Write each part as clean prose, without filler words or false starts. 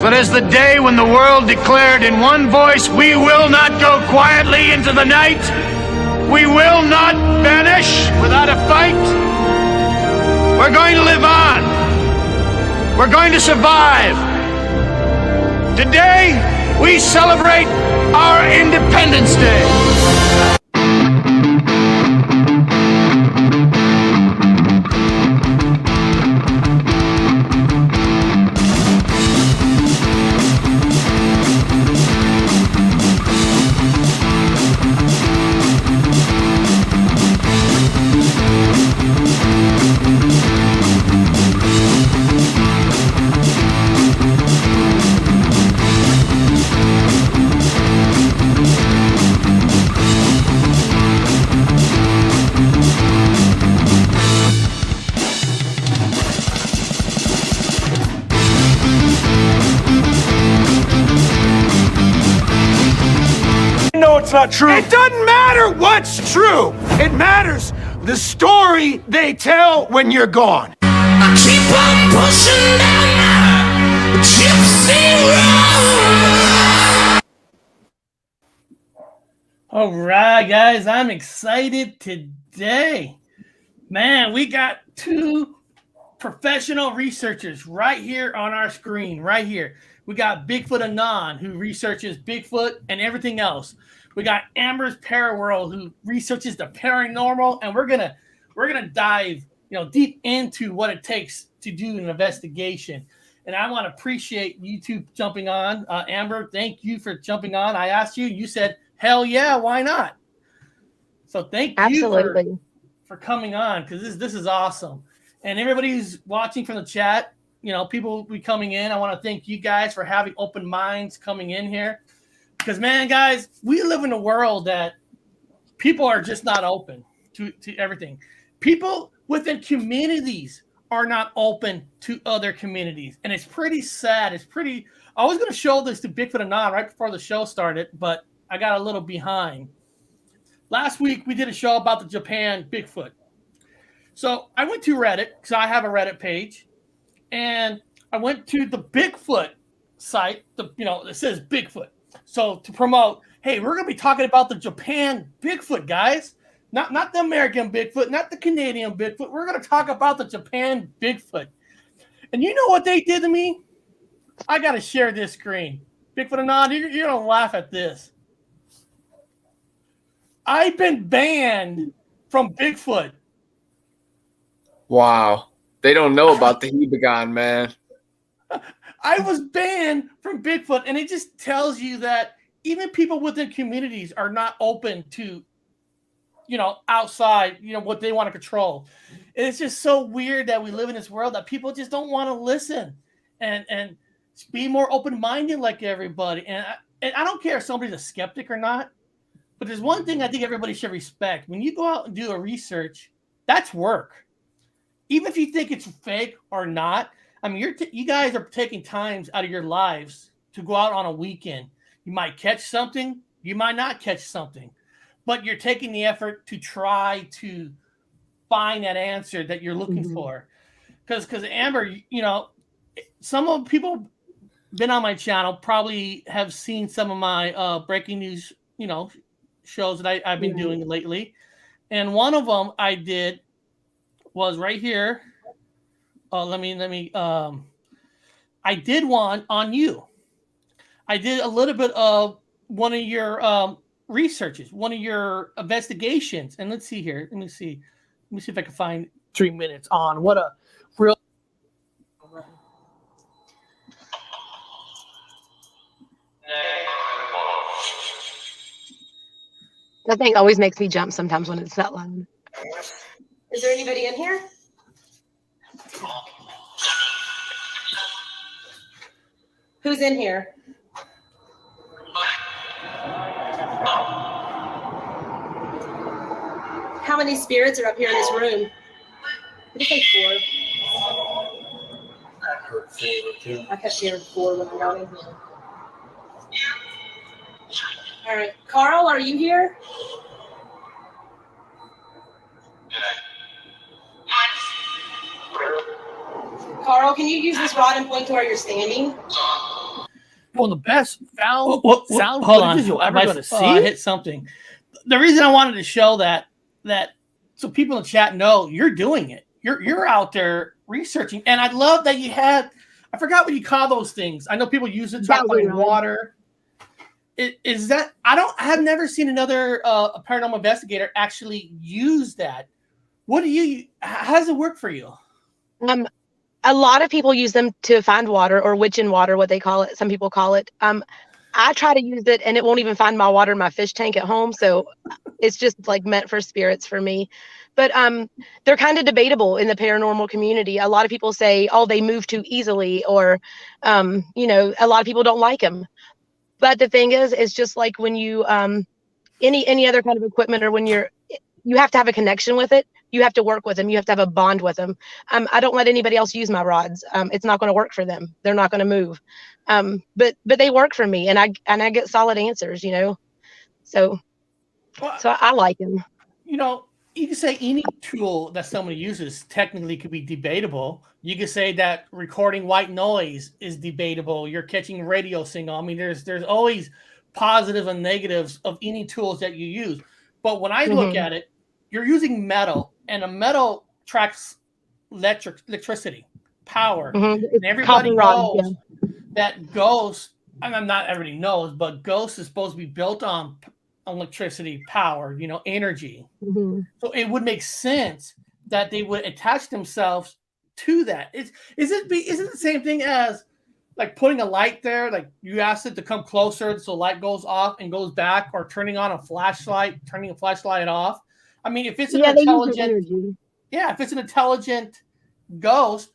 But as the day when the world declared in one voice, we will not go quietly into the night, we will not vanish without a fight, we're going to live on. We're going to survive. Today, we celebrate our Independence Day. It's not true. It doesn't matter what's true. It matters the story they tell when you're gone. I keep on pushing down the Gypsy road. All right, guys, I'm excited today. Man, we got two professional researchers right here on our screen, right here. We got Bigfoot Anon, who researches Bigfoot and everything else. We got Amber's Paraworld, who researches the paranormal, and we're gonna dive, deep into what it takes to do an investigation. And I want to appreciate you two jumping on. Amber, thank you for jumping on. I asked you, you said, hell yeah, why not? So thank you for coming on, because this is awesome. And everybody who's watching from the chat, people will be coming in. I want to thank you guys for having open minds coming in here. Because, man, guys, we live in a world that people are just not open to everything. People within communities are not open to other communities. And it's pretty sad. I was going to show this to Bigfoot Anon right before the show started, but I got a little behind. Last week, we did a show about the Japan Bigfoot. So I went to Reddit, because I have a Reddit page, and I went to the Bigfoot site. It says Bigfoot. So to promote, hey, we're going to be talking about the Japan Bigfoot, guys. Not the American Bigfoot, not the Canadian Bigfoot. We're going to talk about the Japan Bigfoot. And you know what they did to me? I got to share this screen. Bigfoot Anon, you're going to laugh at this. I've been banned from Bigfoot. Wow. They don't know about the Hebegon, man. I was banned from Bigfoot, and it just tells you that even people within communities are not open to, outside, what they want to control. And it's just so weird that we live in this world that people just don't want to listen and be more open-minded like everybody. And I don't care if somebody's a skeptic or not, but there's one thing I think everybody should respect. When you go out and do a research, that's work. Even if you think it's fake or not, I mean, you guys are taking times out of your lives to go out on a weekend. You might catch something, you might not catch something, but you're taking the effort to try to find that answer that you're looking for. Because Amber, some of the people been on my channel probably have seen some of my breaking news, shows that I've been doing lately, and one of them I did was right here. Let me. I did one on you. I did a little bit of one of your researches, one of your investigations, and let's see here. Let me see if I can find 3 minutes on what a real. That thing always makes me jump sometimes when it's that loud. Is there anybody in here? Who's in here? How many spirits are up here in this room? Did you say 4? I heard 4 too. I kept hearing 4 when I got in here. All right, Carl, are you here? Carl, can you use this rod and point to where you're standing? Well, the best sound Hold on. you'll ever going to see. I hit something. The reason I wanted to show that so people in the chat know you're doing it. You're out there researching, and I love that you had. I forgot what you call those things. I know people use it to find water. Is that I have never seen another a paranormal investigator actually use that. How does it work for you? A lot of people use them to find water, or witch in water, what they call it. Some people call it. I try to use it and it won't even find my water in my fish tank at home. So it's just like meant for spirits for me. But they're kind of debatable in the paranormal community. A lot of people say, oh, they move too easily, or, you know, a lot of people don't like them. But the thing is, it's just like when you, any other kind of equipment, or when you have to have a connection with it. You have to work with them. You have to have a bond with them. I don't let anybody else use my rods. It's not going to work for them. They're not going to move. But they work for me, and I get solid answers, you know. So I like them. You know, you can say any tool that somebody uses technically could be debatable. You could say that recording white noise is debatable. You're catching radio signal. I mean, there's always positives and negatives of any tools that you use. But when I look at it, you're using metal, and a metal tracks electricity, power. And everybody knows that ghosts, and not everybody knows, but ghosts is supposed to be built on electricity, power, you know, energy. So it would make sense that they would attach themselves to that. Is it the same thing as like putting a light there? Like you ask it to come closer so light goes off and goes back, or turning on a flashlight, turning a flashlight off. I mean, if it's an if it's an intelligent ghost,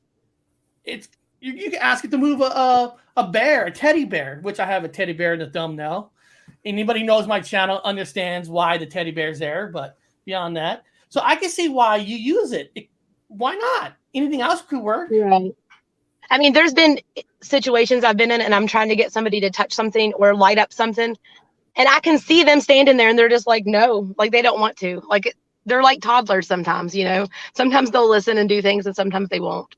you can ask it to move a bear, a teddy bear, which I have a teddy bear in the thumbnail. Anybody knows my channel understands why the teddy bear's there, but beyond that, so I can see why you use it. Why not? Anything else could work. Right. I mean, there's been situations I've been in, and I'm trying to get somebody to touch something or light up something. And I can see them standing there and they're just like, no, like they don't want to. Like they're like toddlers sometimes, you know. Sometimes they'll listen and do things, and sometimes they won't.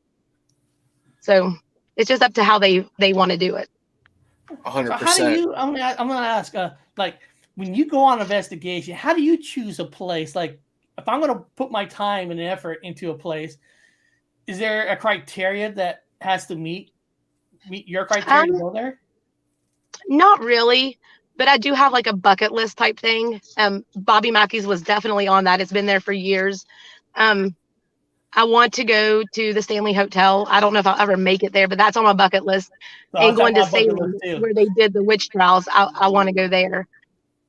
So it's just up to how they want to do it. 100%. So how do you? I'm gonna ask, like when you go on investigation, how do you choose a place? Like if I'm gonna put my time and effort into a place, is there a criteria that has to meet your criteria to go there? Not really. But I do have like a bucket list type thing. Bobby Mackey's was definitely on that. It's been there for years. I want to go to the Stanley Hotel. I don't know if I'll ever make it there, but that's on my bucket list. And going to Salem, where they did the witch trials, I want to go there.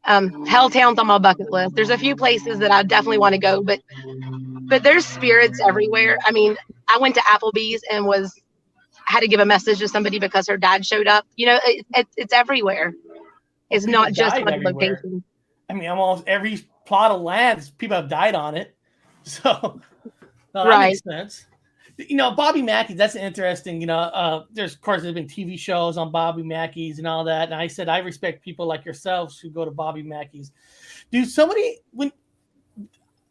Helltown's on my bucket list. There's a few places that I definitely want to go, but there's spirits everywhere. I mean, I went to Applebee's and had to give a message to somebody because her dad showed up. You know, it's everywhere. It's not just one location. I mean, almost every plot of land, people have died on it. So that makes sense. You know, Bobby Mackey's, that's interesting. You know, there's been TV shows on Bobby Mackey's and all that. And I said, I respect people like yourselves who go to Bobby Mackey's. When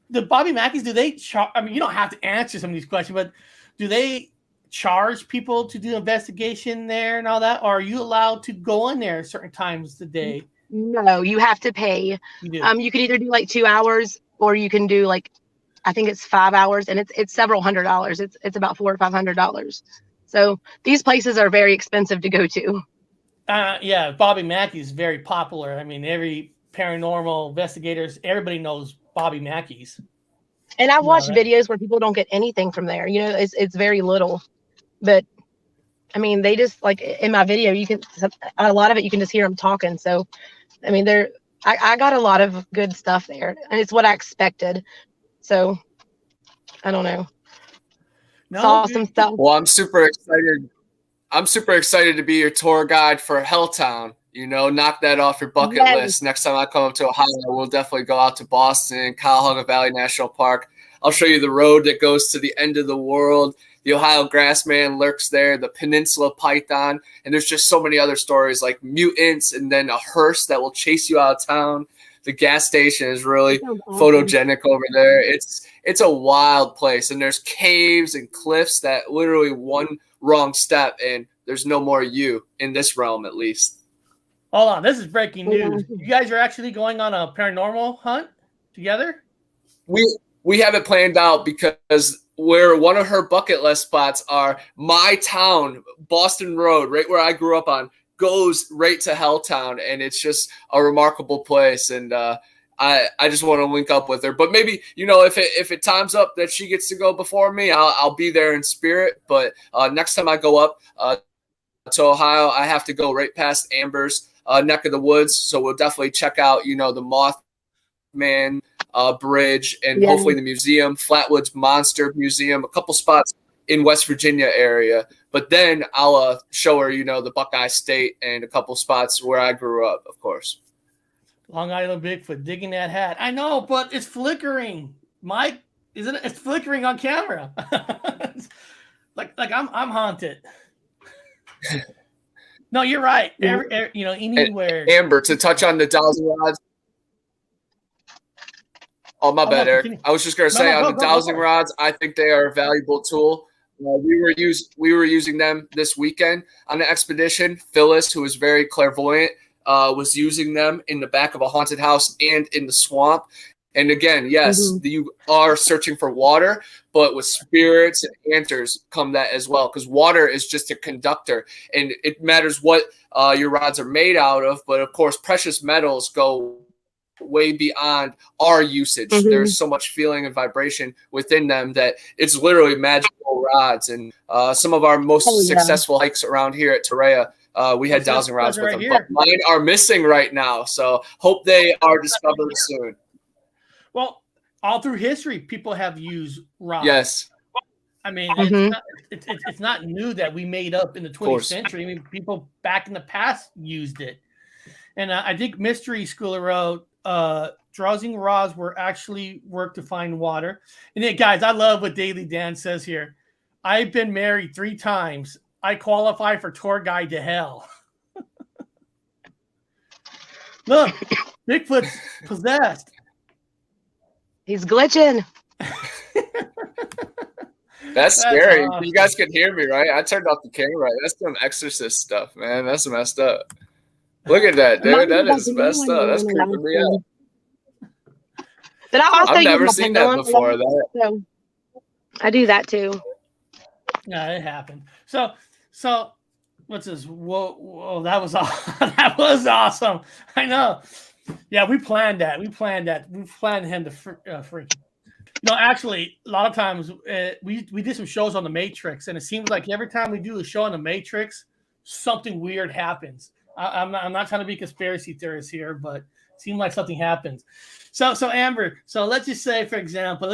the Bobby Mackey's, do they charge? I mean, you don't have to answer some of these questions, but do they charge people to do investigation there and all that? Or are you allowed to go in there certain times of the day? No, you have to pay. You could either do like 2 hours, or you can do like, I think it's 5 hours, and it's several $100s. It's about $400 or $500. So these places are very expensive to go to. Yeah, Bobby Mackey's very popular. I mean, every paranormal investigators, everybody knows Bobby Mackey's. And I've watched videos where people don't get anything from there. You know, it's very little. But I mean, they just like in my video, a lot of it, you can just hear them talking. So, I mean, I got a lot of good stuff there, and it's what I expected. So, I don't know. Saw some stuff. Well, I'm super excited. I'm super excited to be your tour guide for Helltown. You know, knock that off your bucket list. Next time I come up to Ohio, we'll definitely go out to Boston, Cuyahoga Valley National Park. I'll show you the road that goes to the end of the world. The Ohio Grassman lurks there, the Peninsula Python, and there's just so many other stories like mutants, and then a hearse that will chase you out of town. The gas station is really photogenic over there. It's a wild place, and there's caves and cliffs that literally one wrong step and there's no more you in this realm, at least. Hold on, this is breaking news. You guys are actually going on a paranormal hunt together? We have it planned out because where one of her bucket list spots are my town, Boston Road, right where I grew up on, goes right to Helltown, and it's just a remarkable place. And I just want to link up with her. But maybe, if it times up that she gets to go before me, I'll be there in spirit. But next time I go up to Ohio, I have to go right past Amber's neck of the woods. So we'll definitely check out, the Mothman Bridge, and hopefully the museum, Flatwoods Monster Museum, a couple spots in West Virginia area. But then I'll show her, the Buckeye State and a couple spots where I grew up, of course. Long Island Bigfoot digging that hat. I know, but it's flickering. Mike, isn't it? It's flickering on camera. like I'm haunted. No, you're right. Anywhere. Amber, to touch on the dowsing rods. Oh, my bad, Eric. I was just going to say on the dowsing rods, I think they are a valuable tool. We were using them this weekend on the expedition. Phyllis, who is very clairvoyant, was using them in the back of a haunted house and in the swamp. And again, yes, you are searching for water, but with spirits and antlers come that as well, because water is just a conductor, and it matters what your rods are made out of. But of course, precious metals go way beyond our usage. There's so much feeling and vibration within them that it's literally magical rods. And some of our most successful hikes around here at Torreya, we had dowsing rods with them. But mine are missing right now, so hope they are discovered soon. Well, all through history, people have used rods. Yes. I mean, it's not new that we made up in the 20th century. I mean, people back in the past used it. And I think Mystery Schooler wrote, dowsing rods were actually worked to find water. And then, guys, I love what Daily Dan says here. I've been married 3 times. I qualify for tour guide to hell. Look, Bigfoot's possessed. He's glitching. That's scary. Awesome. You guys can hear me, right? I turned off the camera. That's some exorcist stuff, man. That's messed up. Look at that, dude. That is messed up. That's creeping me out. But I've never seen that before. So I do that too. Yeah, it happened. So what's this? Whoa, that was awesome. That was awesome. I know. Yeah, we planned that. We planned him to freak. Actually, a lot of times we did some shows on the Matrix, and it seems like every time we do a show on the Matrix, something weird happens. I'm not trying to be conspiracy theorist here, but it seems like something happens. So Amber, let's just say, for example,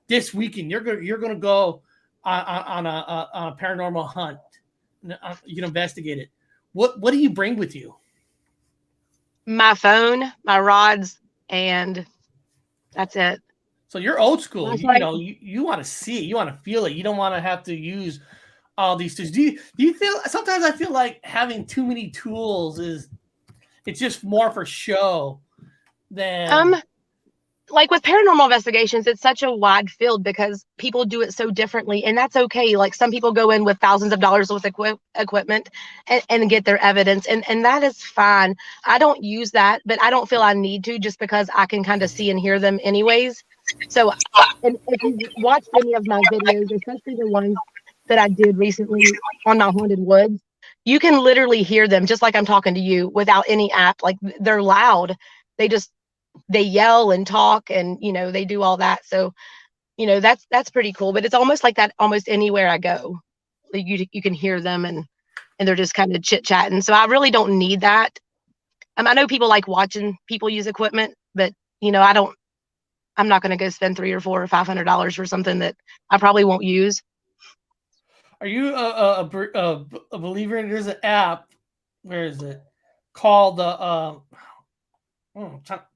this weekend you're gonna go on a paranormal hunt. You can investigate it. What do you bring with you? My phone, my rods, and that's it. So you're old school. You want to see it. You want to feel it. You don't want to have to use all these tools. Do you feel? Sometimes I feel like having too many tools it's just more for show than. Like with paranormal investigations, it's such a wide field because people do it so differently, and that's okay. Like some people go in with thousands of dollars worth of equipment and get their evidence, and that is fine. I don't use that, but I don't feel I need to just because I can kind of see and hear them anyways. So and if you watch any of my videos, especially the ones that I did recently on my haunted woods, you can literally hear them just like I'm talking to you without any app. Like they're loud. They yell and talk and, they do all that. So, that's pretty cool, but it's almost like that almost anywhere I go. Like you can hear them and they're just kind of chit chatting. So I really don't need that. I know people like watching people use equipment, but I'm not going to go spend $300 or $400 or $500 for something that I probably won't use. Are you a believer in there's an app? Where is it called?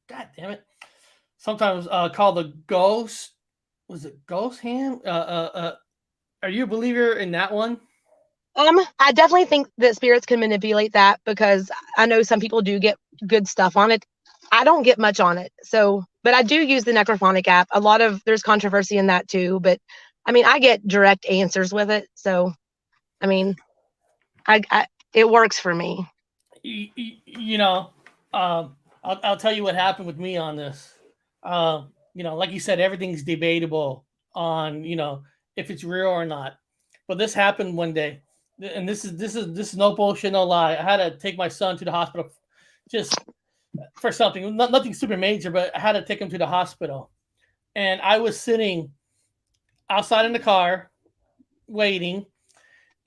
God damn it! Sometimes called the Ghost. Was it Ghost Hand? Are you a believer in that one? I definitely think that spirits can manipulate that because I know some people do get good stuff on it. I don't get much on it, but I do use the Necrophonic app. There's controversy in that too, but I mean, I get direct answers with it. So, I mean, It works for me. I'll tell you what happened with me on this. Like you said, everything's debatable on if it's real or not. But this happened one day, and this is no bullshit, no lie. I had to take my son to the hospital just for something, nothing super major, but I had to take him to the hospital. And I was sitting outside in the car waiting,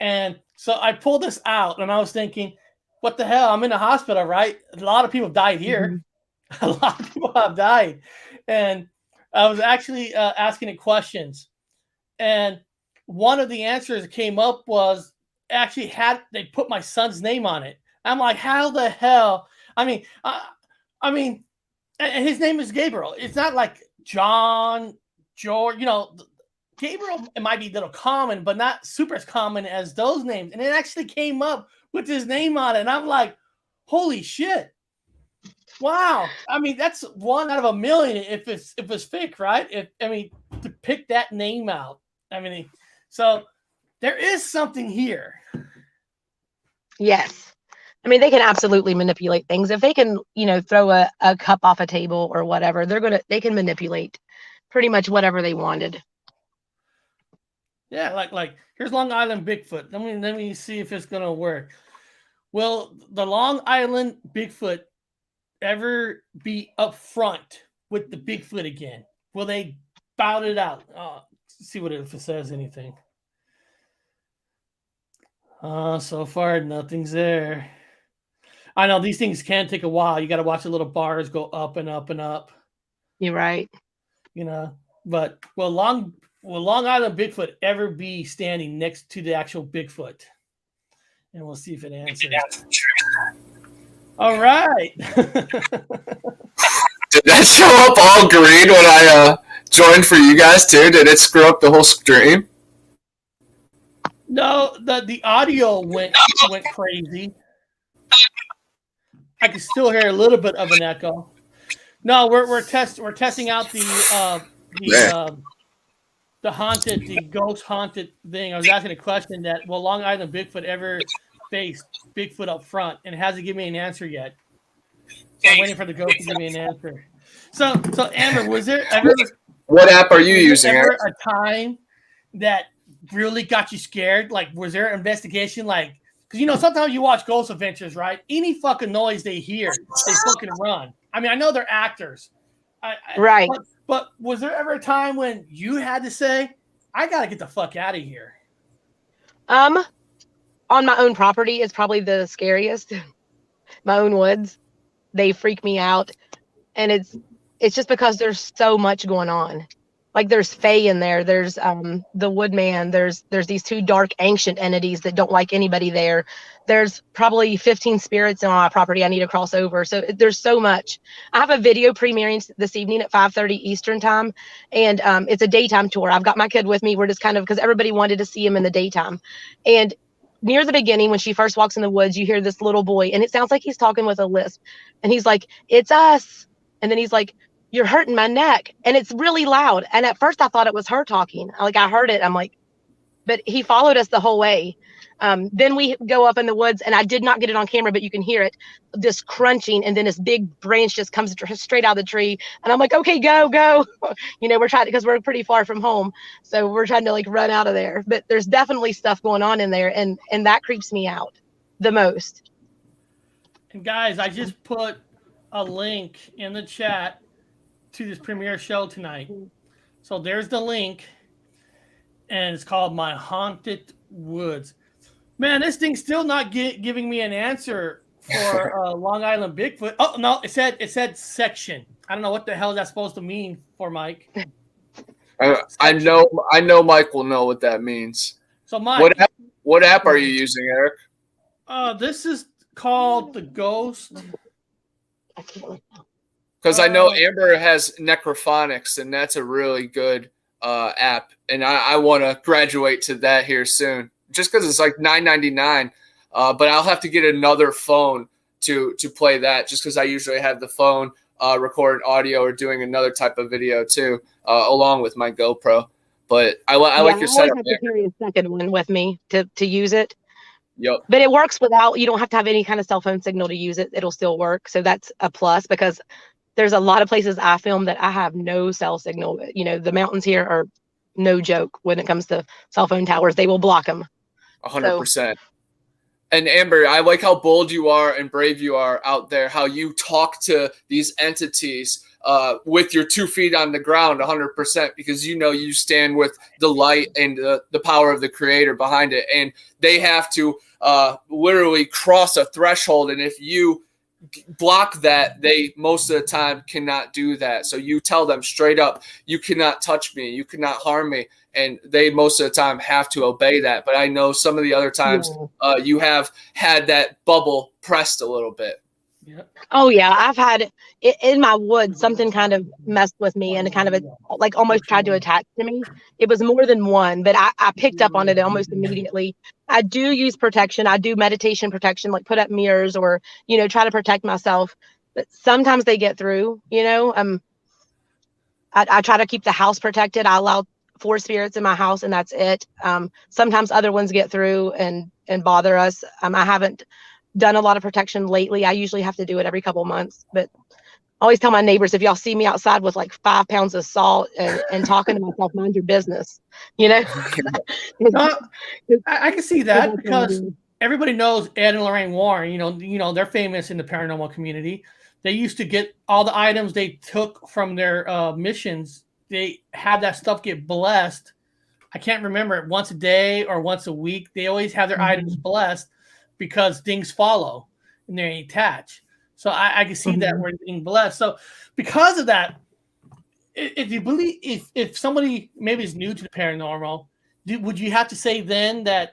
and so I pulled this out, and I was thinking, what the hell? I'm in the hospital, right? A lot of people died here. Mm-hmm. A lot of people have died. And I was actually asking it questions. And one of the answers that came up was actually they put my son's name on it. I'm like, how the hell? And his name is Gabriel. It's not like John, George, Gabriel, it might be a little common, but not super as common as those names. And it actually came up with his name on it. And I'm like, holy shit. Wow. That's 1 out of a million if it's fake, right? To pick that name out. So there is something here. Yes. They can absolutely manipulate things. If they can, throw a cup off a table or whatever, they can manipulate pretty much whatever they wanted. Yeah, like here's Long Island Bigfoot. Let me see if it's gonna work. Will the Long Island Bigfoot ever be up front with the Bigfoot again? Will they bout it out? See if it says anything. So far nothing's there. I know these things can take a while. You got to watch the little bars go up and up and up. You're right. But will Long Island Bigfoot ever be standing next to the actual Bigfoot? And we'll see if it answers. All right. Did that show up all green when I joined for you guys too? Did it screw up the whole stream? No, the audio went crazy. I can still hear a little bit of an echo. No, we're testing out the ghost haunted thing. I was asking a question that will Long Island Bigfoot ever face Bigfoot up front, and it hasn't given me an answer yet. So I'm waiting for the ghost to give me an answer. So Amber, was there ever what app are you using? Ever a time that really got you scared? Like, was there an investigation? Like, because sometimes you watch Ghost Adventures, right? Any fucking noise they hear, they fucking run. I know they're actors, right? But was there ever a time when you had to say, "I got to get the fuck out of here"? On my own property is probably the scariest. My own woods, they freak me out, and it's just because there's so much going on. Like there's Fae in there. There's the Woodman. There's these 2 dark ancient entities that don't like anybody there. There's probably 15 spirits on my property I need to cross over. So there's so much. I have a video premiering this evening at 5:30 Eastern time, and it's a daytime tour. I've got my kid with me. We're just kind of, because everybody wanted to see him in the daytime. And near the beginning, when she first walks in the woods, you hear this little boy, and it sounds like he's talking with a lisp. And he's like, "It's us." And then he's like, "You're hurting my neck." And it's really loud. And at first I thought it was her talking. Like I heard it. I'm like, but he followed us the whole way. Then we go up in the woods, and I did not get it on camera, but you can hear it, this crunching. And then this big branch just comes straight out of the tree. And I'm like, okay, go. We're trying, because we're pretty far from home. So we're trying to like run out of there, but there's definitely stuff going on in there. And that creeps me out the most. And guys, I just put a link in the chat to this premiere show tonight. So there's the link, and it's called My Haunted Woods. Man, this thing's still not giving me an answer for Long Island Bigfoot. Oh no, it said section. I don't know what the hell that's supposed to mean for Mike. I know Mike will know what that means. So Mike, what app are you using, Eric? This is called the Ghost. Because I know Amber has Necrophonics, and that's a really good app, and I want to graduate to that here soon. Just because it's like $9.99, but I'll have to get another phone to play that. Just because I usually have the phone recording audio or doing another type of video too, along with my GoPro. But I like your setup. I have to carry a second one with me to use it. Yep. But it works without, you don't have to have any kind of cell phone signal to use it. It'll still work. So that's a plus, because there's a lot of places I film that I have no cell signal. You know, the mountains here are no joke when it comes to cell phone towers. They will block them. 100%. And Amber, I like how bold you are and brave you are out there, how you talk to these entities with your 2 feet on the ground 100%, because you know you stand with the light and the power of the creator behind it. And they have to literally cross a threshold. And if you block that, they most of the time cannot do that. So you tell them straight up, you cannot touch me, you cannot harm me. And they most of the time have to obey that. But I know some of the other times you have had that bubble pressed a little bit. Yep. Oh yeah, I've had in my woods, something kind of messed with me and kind of like almost tried to attach to me. It was more than one, but I picked up on it almost immediately. I do use protection. I do meditation protection, like put up mirrors or, you know, try to protect myself. But sometimes they get through, you know. I try to keep the house protected. I allow 4 spirits in my house and that's it. Sometimes other ones get through and bother us. I haven't done a lot of protection lately. I usually have to do it every couple months, but I always tell my neighbors, if y'all see me outside with like 5 pounds of salt and talking to myself, mind your business, you know? I can see that, because everybody knows Ed and Lorraine Warren, you know, they're famous in the paranormal community. They used to get all the items they took from their missions. They had that stuff get blessed. I can't remember, once a day or once a week. They always have their items blessed, because things follow and they attach. So I can see that we're being blessed. So because of that, if you believe, if somebody maybe is new to the paranormal, would you have to say then that,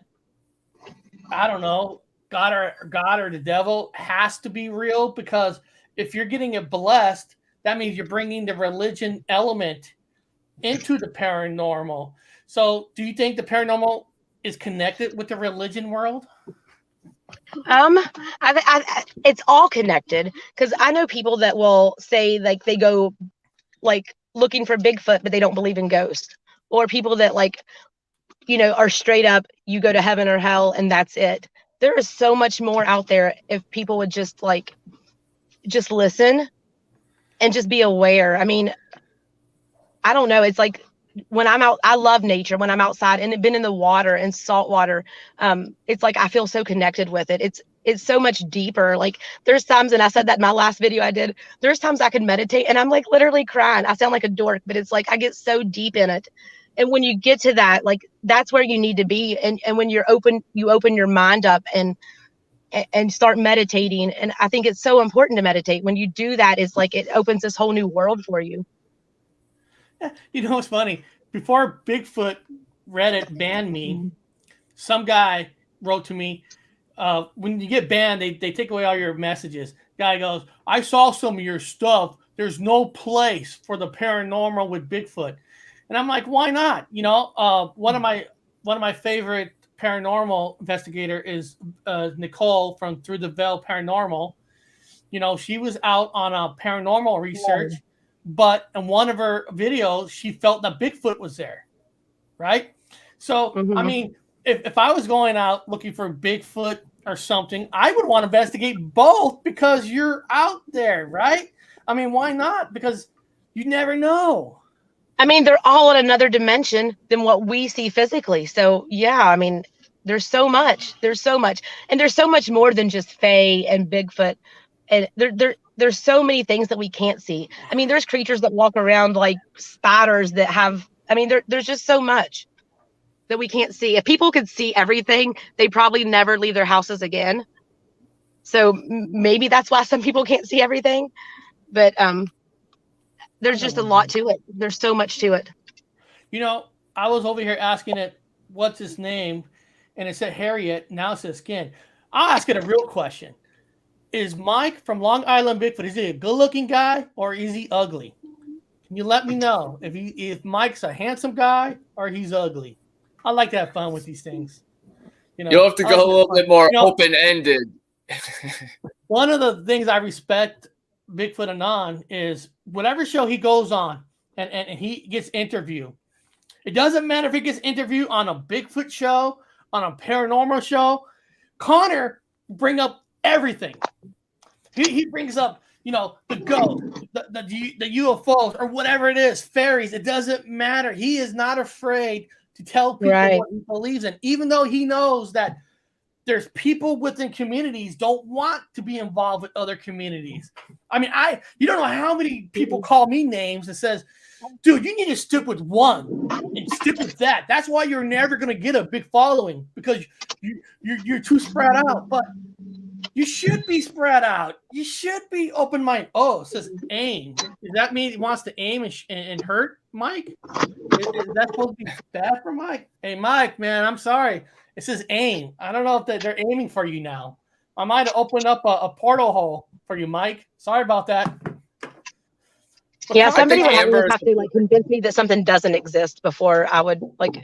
I don't know, God or the devil has to be real? Because if you're getting it blessed, that means you're bringing the religion element into the paranormal. So do you think the paranormal is connected with the religion world? It's all connected, because I know people that will say like they go like looking for Bigfoot, but they don't believe in ghosts, or people that like, you know, are straight up, you go to heaven or hell and that's it. There is so much more out there if people would just listen and just be aware. I mean, I don't know. It's like when I'm out, I love nature when I'm outside and been in the water and salt water. It's like, I feel so connected with it. It's so much deeper. Like there's times, and I said that in my last video I did, there's times I can meditate and I'm like literally crying. I sound like a dork, but it's like, I get so deep in it. And when you get to that, like, that's where you need to be. And when you open your mind up and start meditating. And I think it's so important to meditate. When you do that, it's like, it opens this whole new world for you. You know what's funny? Before Bigfoot Reddit banned me, some guy wrote to me, when you get banned, they take away all your messages. Guy goes, I saw some of your stuff. There's no place for the paranormal with Bigfoot. And I'm like, why not? You know, one of my favorite paranormal investigator is Nicole from Through the Veil Paranormal. You know, she was out on a paranormal research. But in one of her videos, she felt that Bigfoot was there, right? So, I mean, if I was going out looking for Bigfoot or something, I would want to investigate both, because you're out there, right? I mean, why not? Because you never know. I mean, they're all in another dimension than what we see physically. So, yeah, I mean, there's so much. There's so much. And there's so much more than just Fae and Bigfoot. And there's so many things that we can't see. I mean, there's creatures that walk around like spiders that have, I mean, there's just so much that we can't see. If people could see everything, they probably never leave their houses again. So maybe that's why some people can't see everything. But there's just a lot to it. There's so much to it. You know, I was over here asking it, what's his name? And it said Harriet. Now it says Skin. I'll ask it a real question. Is Mike from Long Island Bigfoot, is he a good-looking guy or is he ugly? Can you let me know if Mike's a handsome guy or he's ugly? I like to have fun with these things. You know, you'll have to go a little bit more open-ended. One of the things I respect Bigfoot Anon is whatever show he goes on and he gets interviewed. It doesn't matter if he gets interviewed on a Bigfoot show, on a paranormal show. Connor bring up everything. He brings up, you know, the ghost, the UFOs, or whatever it is, fairies. It doesn't matter. He is not afraid to tell people what he believes in, even though he knows that there's people within communities don't want to be involved with other communities. I mean, you don't know how many people call me names and says, dude, you need to stick with one and stick with that. That's why you're never going to get a big following, because you're too spread out. But you should be spread out. You should be open-minded. Oh, it says aim. Does that mean he wants to aim and hurt Mike? Is that supposed to be bad for Mike? Hey, Mike, man, I'm sorry. It says aim. I don't know if they're aiming for you now. I might have opened up a portal hole for you, Mike. Sorry about that. Yeah, somebody would have to like convince me that something doesn't exist before I would like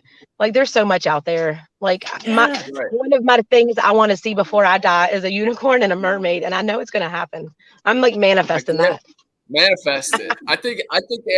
there's so much out there. Like one of my things I want to see before I die is a unicorn and a mermaid, and I know it's gonna happen. I'm like manifesting that. Manifest it. I think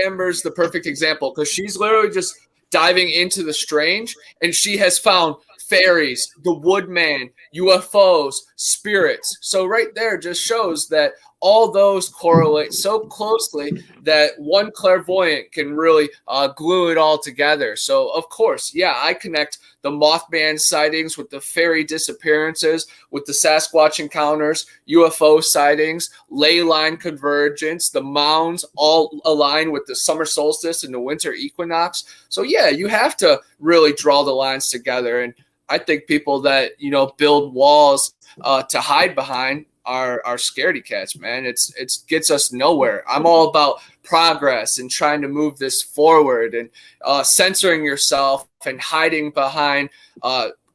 Amber's the perfect example, because she's literally just diving into the strange, and she has found fairies, the woodman, UFOs, spirits. So right there just shows that all those correlate so closely that one clairvoyant can really glue it all together. So, of course, yeah, I connect the Mothman sightings with the fairy disappearances, with the Sasquatch encounters, UFO sightings, ley line convergence, the mounds all align with the summer solstice and the winter equinox. So, yeah, you have to really draw the lines together. And I think people that, you know, build walls to hide behind are scaredy cats, man. It's gets us nowhere. I'm all about progress and trying to move this forward, and censoring yourself and hiding behind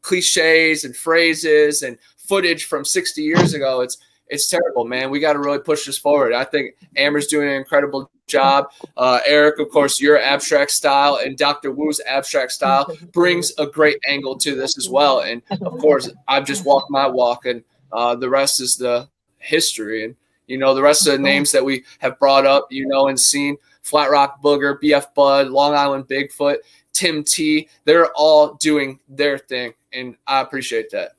cliches and phrases and footage from 60 years ago. It's terrible, man. We got to really push this forward. I think Amber's doing an incredible job. Eric, of course, your abstract style and Dr. Wu's abstract style brings a great angle to this as well. And of course, I've just walked my walk, and the rest is the history. And, you know, the rest of the names that we have brought up, you know, and seen, Flat Rock Booger, BF Bud, Long Island Bigfoot, Tim T, they're all doing their thing. And I appreciate that.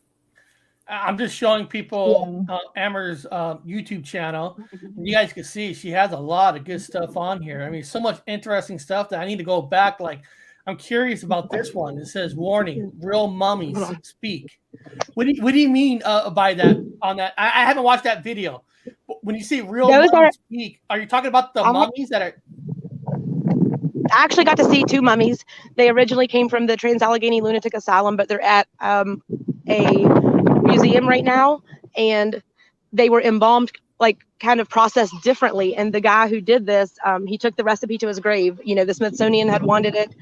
I'm just showing people Amber's YouTube channel. You guys can see she has a lot of good stuff on here. I mean, so much interesting stuff that I need to go back. Like, I'm curious about this one. It says, warning, real mummies speak. What do you mean by that on that? I haven't watched that video. When you say real mummies speak, are you talking about the mummies that are... I actually got to see two mummies. They originally came from the Trans-Allegheny Lunatic Asylum, but they're at a museum right now, and they were embalmed, like kind of processed differently. And the guy who did this, he took the recipe to his grave. You know, the Smithsonian had wanted it,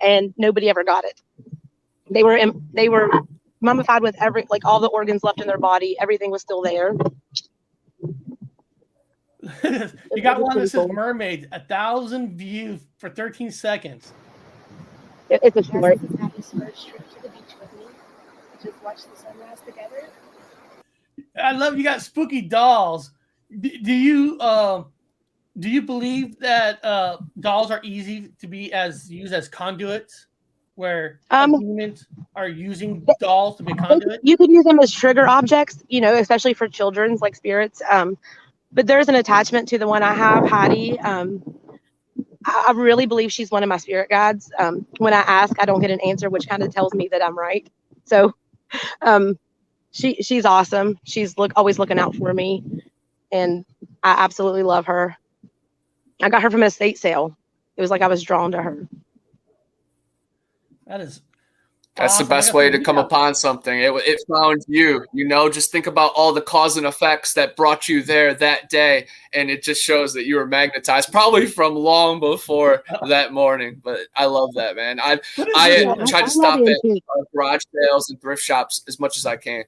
and nobody ever got it. They were mummified with all the organs left in their body. Everything was still there. You got one that says mermaids, 1,000 views for 13 seconds. It's a short. Just watch the sunrise together. I love you got spooky dolls. Do you believe that dolls are easy to be used as conduits, where humans are using dolls to be conduits? You could use them as trigger objects, you know, especially for children's like spirits. But there's an attachment to the one I have, Hattie. I really believe she's one of my spirit guides. When I ask, I don't get an answer, which kind of tells me that I'm right. So she's awesome. She's always looking out for me, and I absolutely love her. I got her from an estate sale. It was like I was drawn to her. That's awesome. The best way to come upon something. It found you, you know, just think about all the cause and effects that brought you there that day. And it just shows that you were magnetized probably from long before that morning. But I love that, man. I try to stop at garage sales and thrift shops as much as I can.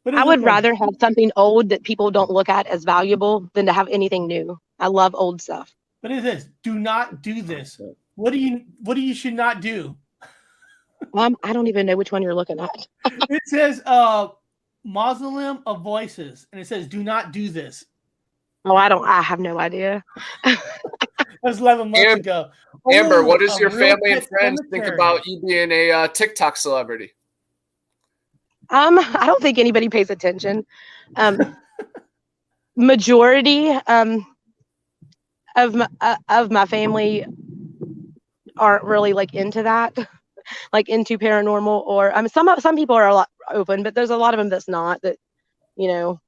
I would rather have something old that people don't look at as valuable than to have anything new. I love old stuff. What is this? Do not do this. What do you should not do? I don't even know which one you're looking at. It says Mausoleum of Voices, and it says do not do this. Oh, I have no idea. That was 11 months ago. Amber, what does your family and friends think about you being a TikTok celebrity? I don't think anybody pays attention. Majority of my family aren't really like into that, like into paranormal, or I mean, some people are a lot open, but there's a lot of them that's not. That you know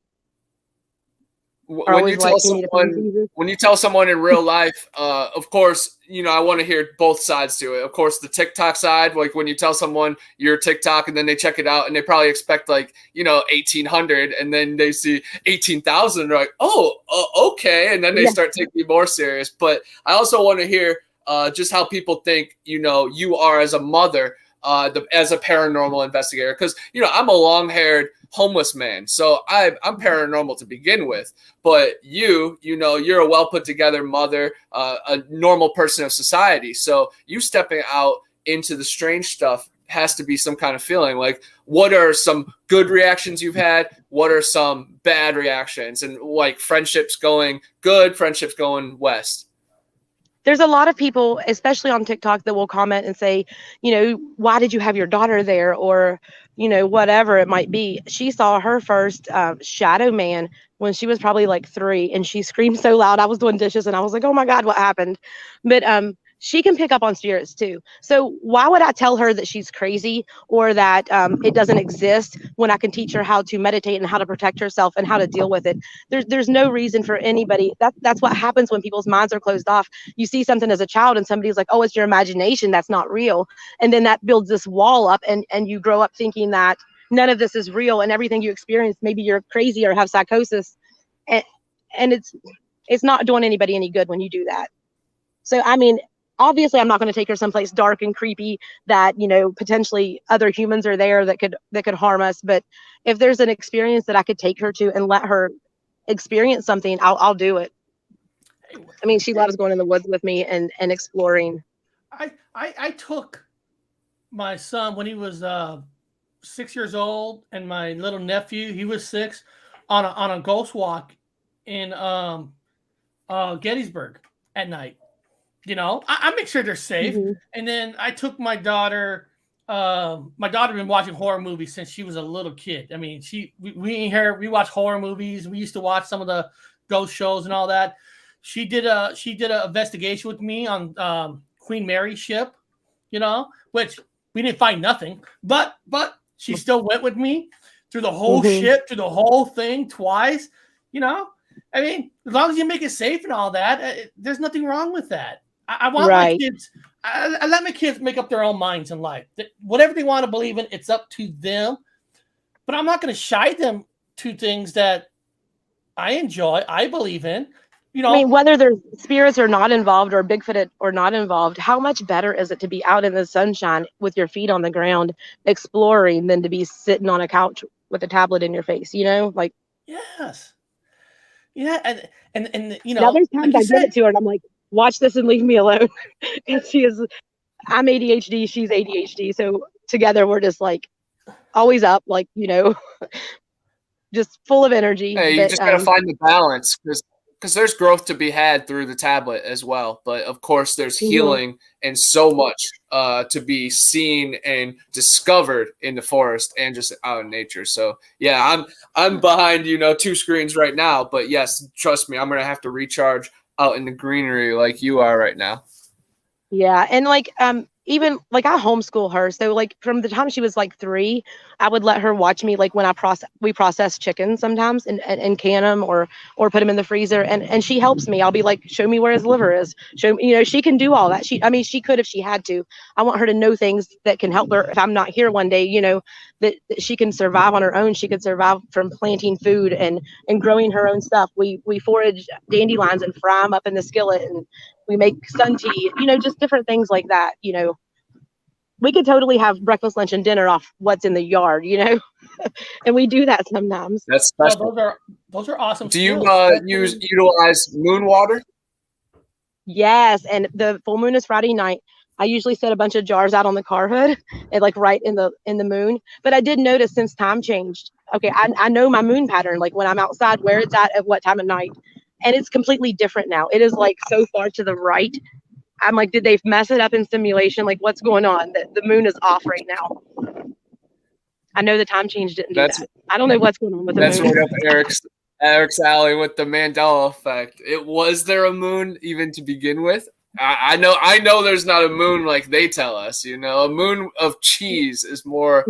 are when always you tell like, you need to find someone Jesus. when you tell someone in real life, of course, I want to hear both sides to it. Of course, the TikTok side, like when you tell someone your TikTok and then they check it out and they probably expect 1800 and then they see 18,000, they're like, oh, okay, and then they start taking you more serious. But I also want to hear just how people think you are as a mother, as a paranormal investigator, because I'm a long-haired homeless man, so I'm paranormal to begin with. But you're a well put together mother, a normal person of society. So you stepping out into the strange stuff has to be some kind of feeling. Like, what are some good reactions you've had? What are some bad reactions? And like friendships going good, friendships going west? There's a lot of people, especially on TikTok, that will comment and say, why did you have your daughter there? Or, whatever it might be. She saw her first shadow man when she was probably like 3, and she screamed so loud. I was doing dishes and I was like, oh my God, what happened? But she can pick up on spirits too. So why would I tell her that she's crazy or that it doesn't exist when I can teach her how to meditate and how to protect herself and how to deal with it? There's no reason for anybody. That's what happens when people's minds are closed off. You see something as a child and somebody's like, oh, it's your imagination, that's not real. And then that builds this wall up, and you grow up thinking that none of this is real, and everything you experience, maybe you're crazy or have psychosis. And it's not doing anybody any good when you do that. So, I mean, obviously I'm not going to take her someplace dark and creepy that, potentially other humans are there that could harm us. But if there's an experience that I could take her to and let her experience something, I'll do it. I mean, she loves going in the woods with me and exploring. I took my son when he was 6 years old, and my little nephew, he was 6, on a ghost walk in Gettysburg at night. I make sure they're safe. Mm-hmm. And then I took my daughter. My daughter been watching horror movies since she was a little kid. I mean, we watch horror movies. We used to watch some of the ghost shows and all that. She did an investigation with me on Queen Mary's ship, which we didn't find nothing, but she still went with me through the whole ship, through the whole thing twice. I mean, as long as you make it safe and all that, there's nothing wrong with that. I want my kids. I let my kids make up their own minds in life. Whatever they want to believe in, it's up to them. But I'm not going to shy them to things that I enjoy, I believe in. I mean, whether there's spirits are not involved or Bigfoot or not involved, how much better is it to be out in the sunshine with your feet on the ground exploring than to be sitting on a couch with a tablet in your face? Like, yes, yeah, and now there's times I give it to her and I'm like, watch this and leave me alone. And I'm ADHD, she's ADHD, so together we're just like always up, like just full of energy. Hey, you just gotta find the balance, because there's growth to be had through the tablet as well. But of course, there's healing and so much to be seen and discovered in the forest and just out in nature. So yeah, I'm behind 2 screens right now. But yes, trust me, I'm gonna have to recharge out in the greenery like you are right now. Yeah, and like even like I homeschool her, so like from the time she was like 3, I would let her watch me, like when we process chickens sometimes and can them or put them in the freezer, and she helps me. I'll be like, show me where his liver is, show me, she can do all that. She could if she had to. I want her to know things that can help her if I'm not here one day, that she can survive on her own. She could survive from planting food and growing her own stuff. We forage dandelions and fry them up in the skillet, and we make sun tea, just different things like that. We could totally have breakfast, lunch, and dinner off what's in the yard, and we do that sometimes. That's special. Well, those are awesome. Do you utilize moon water? Yes, and the full moon is Friday night. I usually set a bunch of jars out on the car hood and like right in the moon. But I did notice since time changed. Okay, I know my moon pattern, like when I'm outside, where it's at what time of night. And it's completely different now. It is like so far to the right. I'm like, did they mess it up in simulation? Like, what's going on? The moon is off right now. I know the time change didn't do That's that. I don't know what's going on with the that's moon. right up Eric's alley with the Mandela effect. Was there a moon even to begin with? I know there's not a moon like they tell us. You know, a moon of cheese is more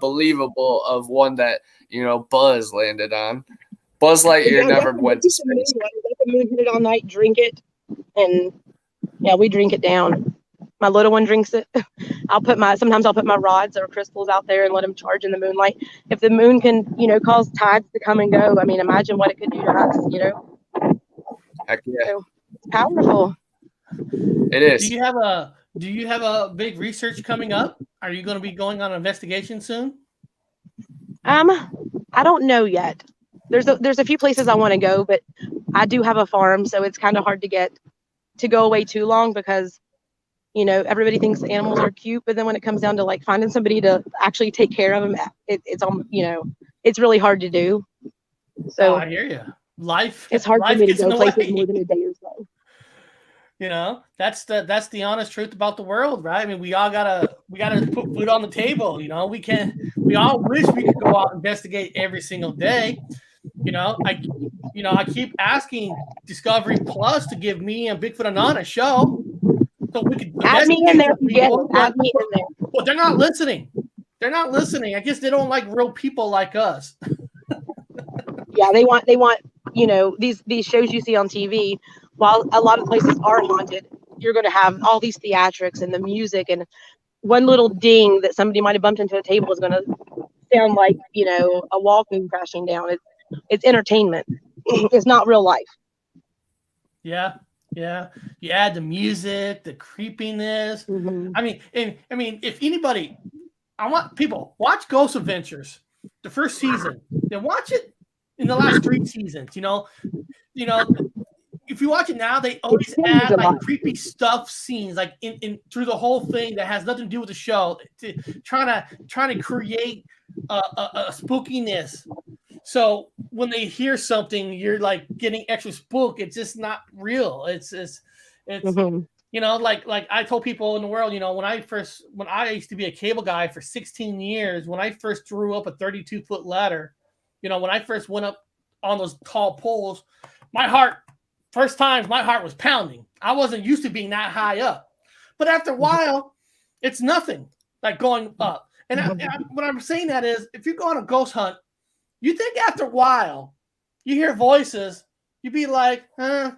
believable of one that Buzz landed on. Buzz Lightyear never went to space. Let the moon hit it all night, drink it, and yeah, we drink it down. My little one drinks it. Sometimes I'll put my rods or crystals out there and let them charge in the moonlight. If the moon can, cause tides to come and go, I mean, imagine what it could do to us, Heck yeah. So it's powerful. It is. Do you have a big research coming up? Are you going to be going on an investigation soon? I don't know yet. There's a few places I want to go, but I do have a farm, so it's kind of hard to go away too long because everybody thinks animals are cute, but then when it comes down to like finding somebody to actually take care of them, it's really hard to do. So I hear you. It's hard for me to go places more than a day or so. That's the honest truth about the world, right? I mean, we gotta put food on the table. We all wish we could go out and investigate every single day. I keep asking Discovery Plus to give me and Bigfoot Anon a show so we could add me in there. Add me in there. But they're not listening. I guess they don't like real people like us. Yeah, they want these shows you see on TV. While a lot of places are haunted, you're going to have all these theatrics and the music, and one little ding that somebody might have bumped into a table is going to sound like a wall came crashing down. It's entertainment. It's not real life. Yeah. You add the music, the creepiness. Mm-hmm. I mean, if anybody, I want people watch Ghost Adventures, the first season. Then watch it in the last 3 seasons. If you watch it now, they always add like creepy stuff scenes, like in through the whole thing that has nothing to do with the show, trying to create a spookiness. So when they hear something, you're like getting extra spook. It's just not real. It's like I told people in the world, when I used to be a cable guy for 16 years, when I first drew up a 32-foot ladder, when I first went up on those tall poles, my heart was pounding. I wasn't used to being that high up. But after a while, it's nothing like going up. And what I'm saying that is, if you go on a ghost hunt, you think after a while, you hear voices, you'd be like, you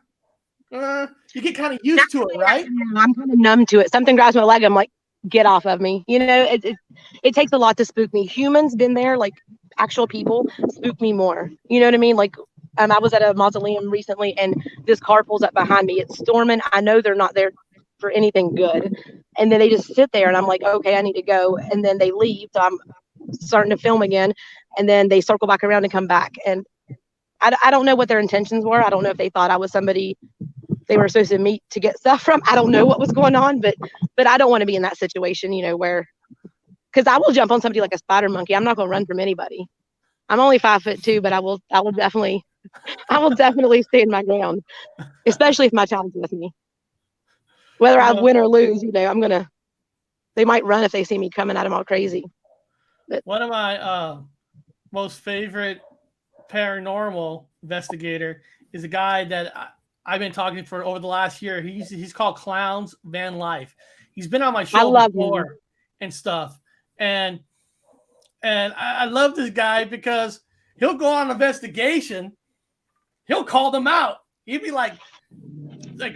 get kind of used to it, right? I'm kind of numb to it. Something grabs my leg, I'm like, get off of me. It takes a lot to spook me. Humans been there, like actual people, spook me more. You know what I mean? Like, I was at a mausoleum recently, and this car pulls up behind me. It's storming. I know they're not there for anything good. And then they just sit there, and I'm like, okay, I need to go. And then they leave. So I'm starting to film again. And then they circle back around and come back. And I don't know what their intentions were. I don't know if they thought I was somebody they were supposed to meet to get stuff from. I don't know what was going on, but I don't want to be in that situation, where, because I will jump on somebody like a spider monkey. I'm not going to run from anybody. I'm only 5'2", but I will definitely stand my ground, especially if my child's with me. Whether I win or lose, they might run if they see me coming at them all crazy. But one of my most favorite paranormal investigator is a guy that I've been talking for over the last year. He's called Clowns Van Life. He's been on my show before and stuff. And I love this guy because he'll go on an investigation. He'll call them out. He'd be like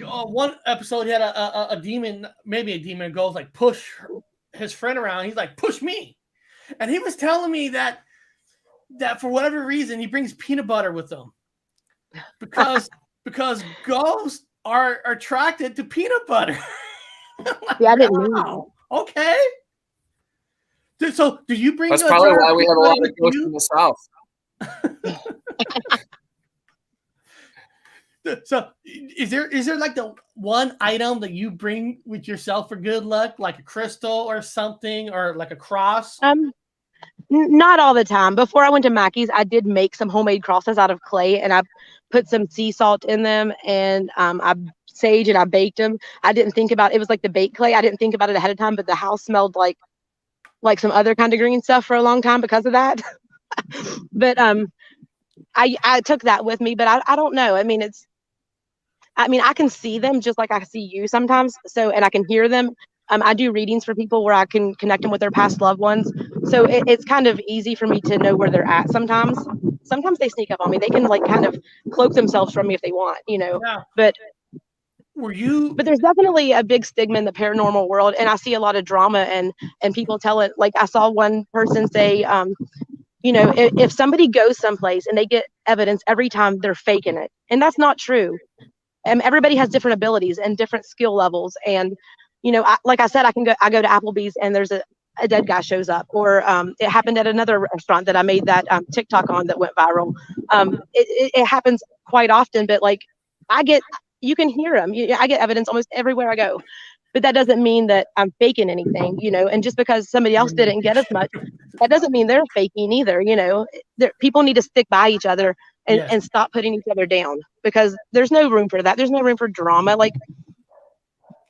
one episode he had a demon, maybe a demon goes like push his friend around. He's like, push me. And he was telling me that for whatever reason, he brings peanut butter with him because ghosts are attracted to peanut butter. Like, yeah, I didn't know. Okay. So do you bring? That's probably why we have a lot of ghosts in the South. So is there like the one item that you bring with yourself for good luck, like a crystal or something, or like a cross? Not all the time. Before I went to Mackey's, I did make some homemade crosses out of clay, and I put some sea salt in them, and I sage and I baked them. I didn't think about it was like the baked clay. I didn't think about it ahead of time, but the house smelled like like some other kind of green stuff for a long time because of that. But I took that with me, but I don't know. I mean, I can see them just like I see you sometimes. So, and I can hear them. I do readings for people where I can connect them with their past loved ones. So it's kind of easy for me to know where they're at sometimes. Sometimes they sneak up on me. They can like kind of cloak themselves from me if they want, Yeah. but But there's definitely a big stigma in the paranormal world. And I see a lot of drama and people tell it. Like I saw one person say, if somebody goes someplace and they get evidence every time, they're faking it. And that's not true. Everybody has different abilities and different skill levels. And, like I said, I go to Applebee's and there's a dead guy shows up, or it happened at another restaurant that I made that TikTok on that went viral. It happens quite often, but like you can hear them. I get evidence almost everywhere I go, but that doesn't mean that I'm faking anything, and just because somebody else didn't get as much, that doesn't mean they're faking either. People need to stick by each other and stop putting each other down, because there's no room for that. There's no room for drama. Like,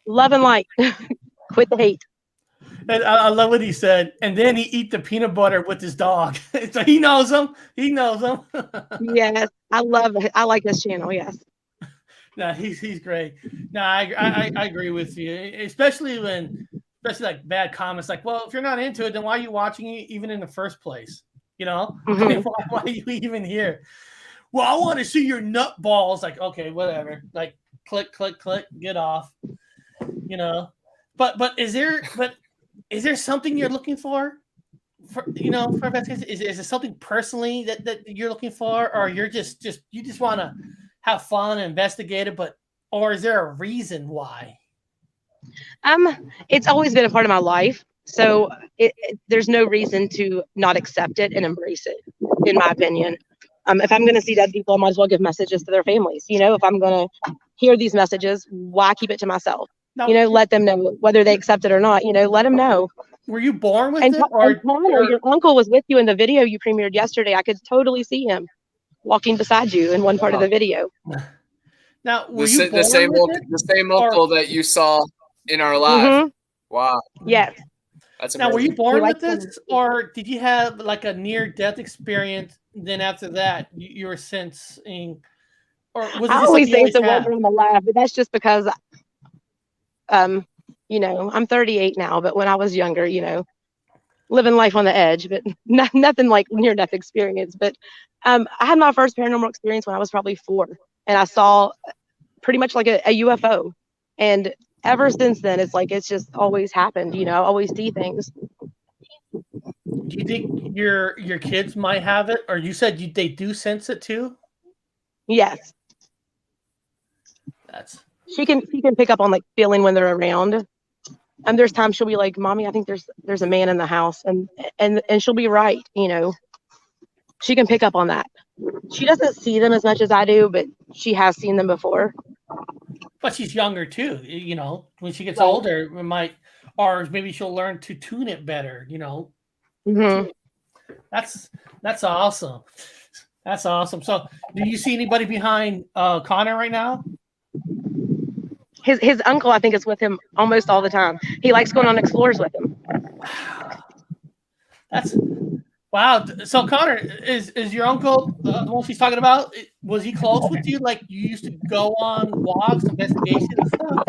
love and light. Quit the hate. And I love what he said. And then he eat the peanut butter with his dog. So he knows him. He knows him. Yes, I love it. I like this channel. Yes. No, he's great. No, I agree with you, especially like bad comments. Like, well, if you're not into it, then why are you watching it even in the first place? Mm-hmm. I mean, why are you even here? Well, I want to see your nut balls. Like, okay, whatever. Like, click, get off. But is there something you're looking for investigation? Is there something personally that you're looking for, or you're just you just want to have fun and investigate it, or is there a reason why? It's always been a part of my life, so there's no reason to not accept it and embrace it, in my opinion. If I'm going to see dead people, I might as well give messages to their families. If I'm going to hear these messages, why keep it to myself? No. Let them know whether they accept it or not. Let them know. Were you born with and it? Connor, your uncle was with you in the video you premiered yesterday. I could totally see him walking beside you in one part of the video. Now, the same uncle that you saw in our live. Mm-hmm. Wow. Yes. That's amazing. Now, were you born with this, or did you have like a near-death experience? Then after that, you were sensing, or was it I always say it's a wonder I'm alive, but that's just because, I'm 38 now. But when I was younger, living life on the edge, but nothing like near-death experience. But I had my first paranormal experience when I was probably 4, and I saw pretty much like a UFO. And ever since then, it's just always happened. I always see things. Do you think your kids might have it, or you said they do sense it too? Yes. She can pick up on like feeling when they're around. And there's times she'll be like, "Mommy, I think there's a man in the house," and she'll be right. She can pick up on that. She doesn't see them as much as I do, but she has seen them before. But she's younger too. When she gets older, it might, or maybe she'll learn to tune it better. Mm-hmm. That's awesome. That's awesome. So, do you see anybody behind Connor right now? His uncle, I think, is with him almost all the time. He likes going on explores with him. That's wow. So Connor, is your uncle the one she's talking about? Was he close with you? Like you used to go on walks, investigations, and stuff?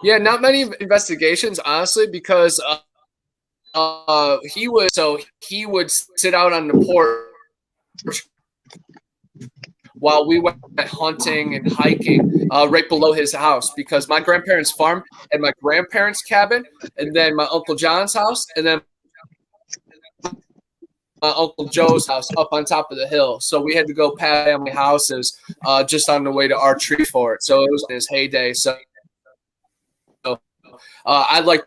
Yeah, not many investigations, honestly, because he would sit out on the porch while we went hunting and hiking right below his house, because my grandparents' farm and my grandparents' cabin, and then my Uncle John's house, and then my Uncle Joe's house up on top of the hill. So we had to go past family houses just on the way to our tree fort. So it was in his heyday. So I'd like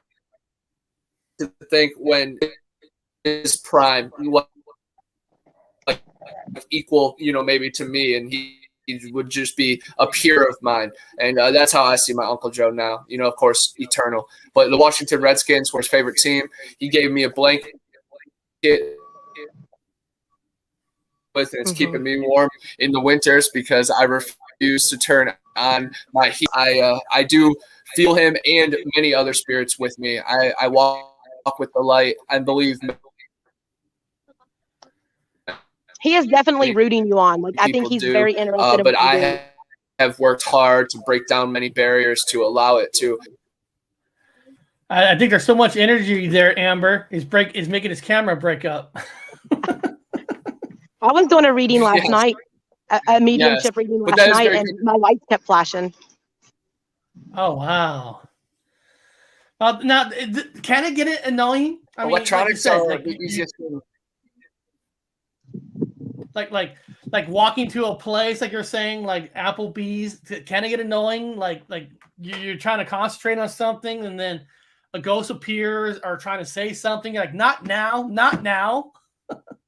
to think when his prime, like equal, maybe to me, and he would just be a peer of mine. And that's how I see my Uncle Joe now, of course, eternal. But the Washington Redskins were his favorite team. He gave me a blanket with it. It's keeping me warm in the winters because I refuse to turn on my I do feel him and many other spirits with me. I walk with the light. I believe He is definitely rooting you on. Like, I think he's very interested in but what you do. I have worked hard to break down many barriers to allow it to. I think there's so much energy there, Amber. Is making his camera break up. I was doing a reading last night, a mediumship reading last night, and my lights kept flashing. Oh, wow. Now, can it get it annoying? I mean, electronics like are like, the easiest thing. Like walking to a place, like you're saying, like Applebee's. Can it get annoying? Like you're trying to concentrate on something, and then a ghost appears or trying to say something. You're like, not now, not now.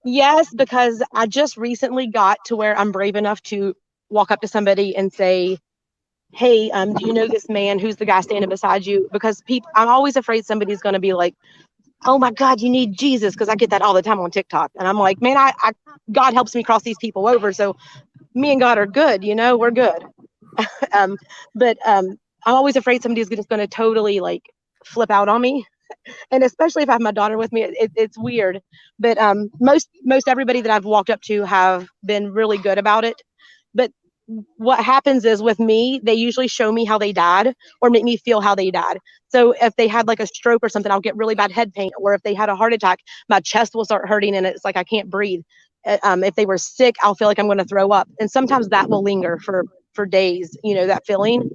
Yes, because I just recently got to where I'm brave enough to walk up to somebody and say, hey, do you know this man? Who's the guy standing beside you? Because I'm always afraid somebody's going to be like, oh my God, you need Jesus. Because I get that all the time on TikTok. And I'm like, man, God helps me cross these people over. So me and God are good. We're good. But I'm always afraid somebody's just going to totally like flip out on me. And especially if I have my daughter with me, it's weird. But most everybody that I've walked up to have been really good about it. But what happens is with me, they usually show me how they died or make me feel how they died. So if they had like a stroke or something, I'll get really bad head pain. Or if they had a heart attack, my chest will start hurting and it's like I can't breathe. If they were sick, I'll feel like I'm going to throw up. And sometimes that will linger for days, that feeling.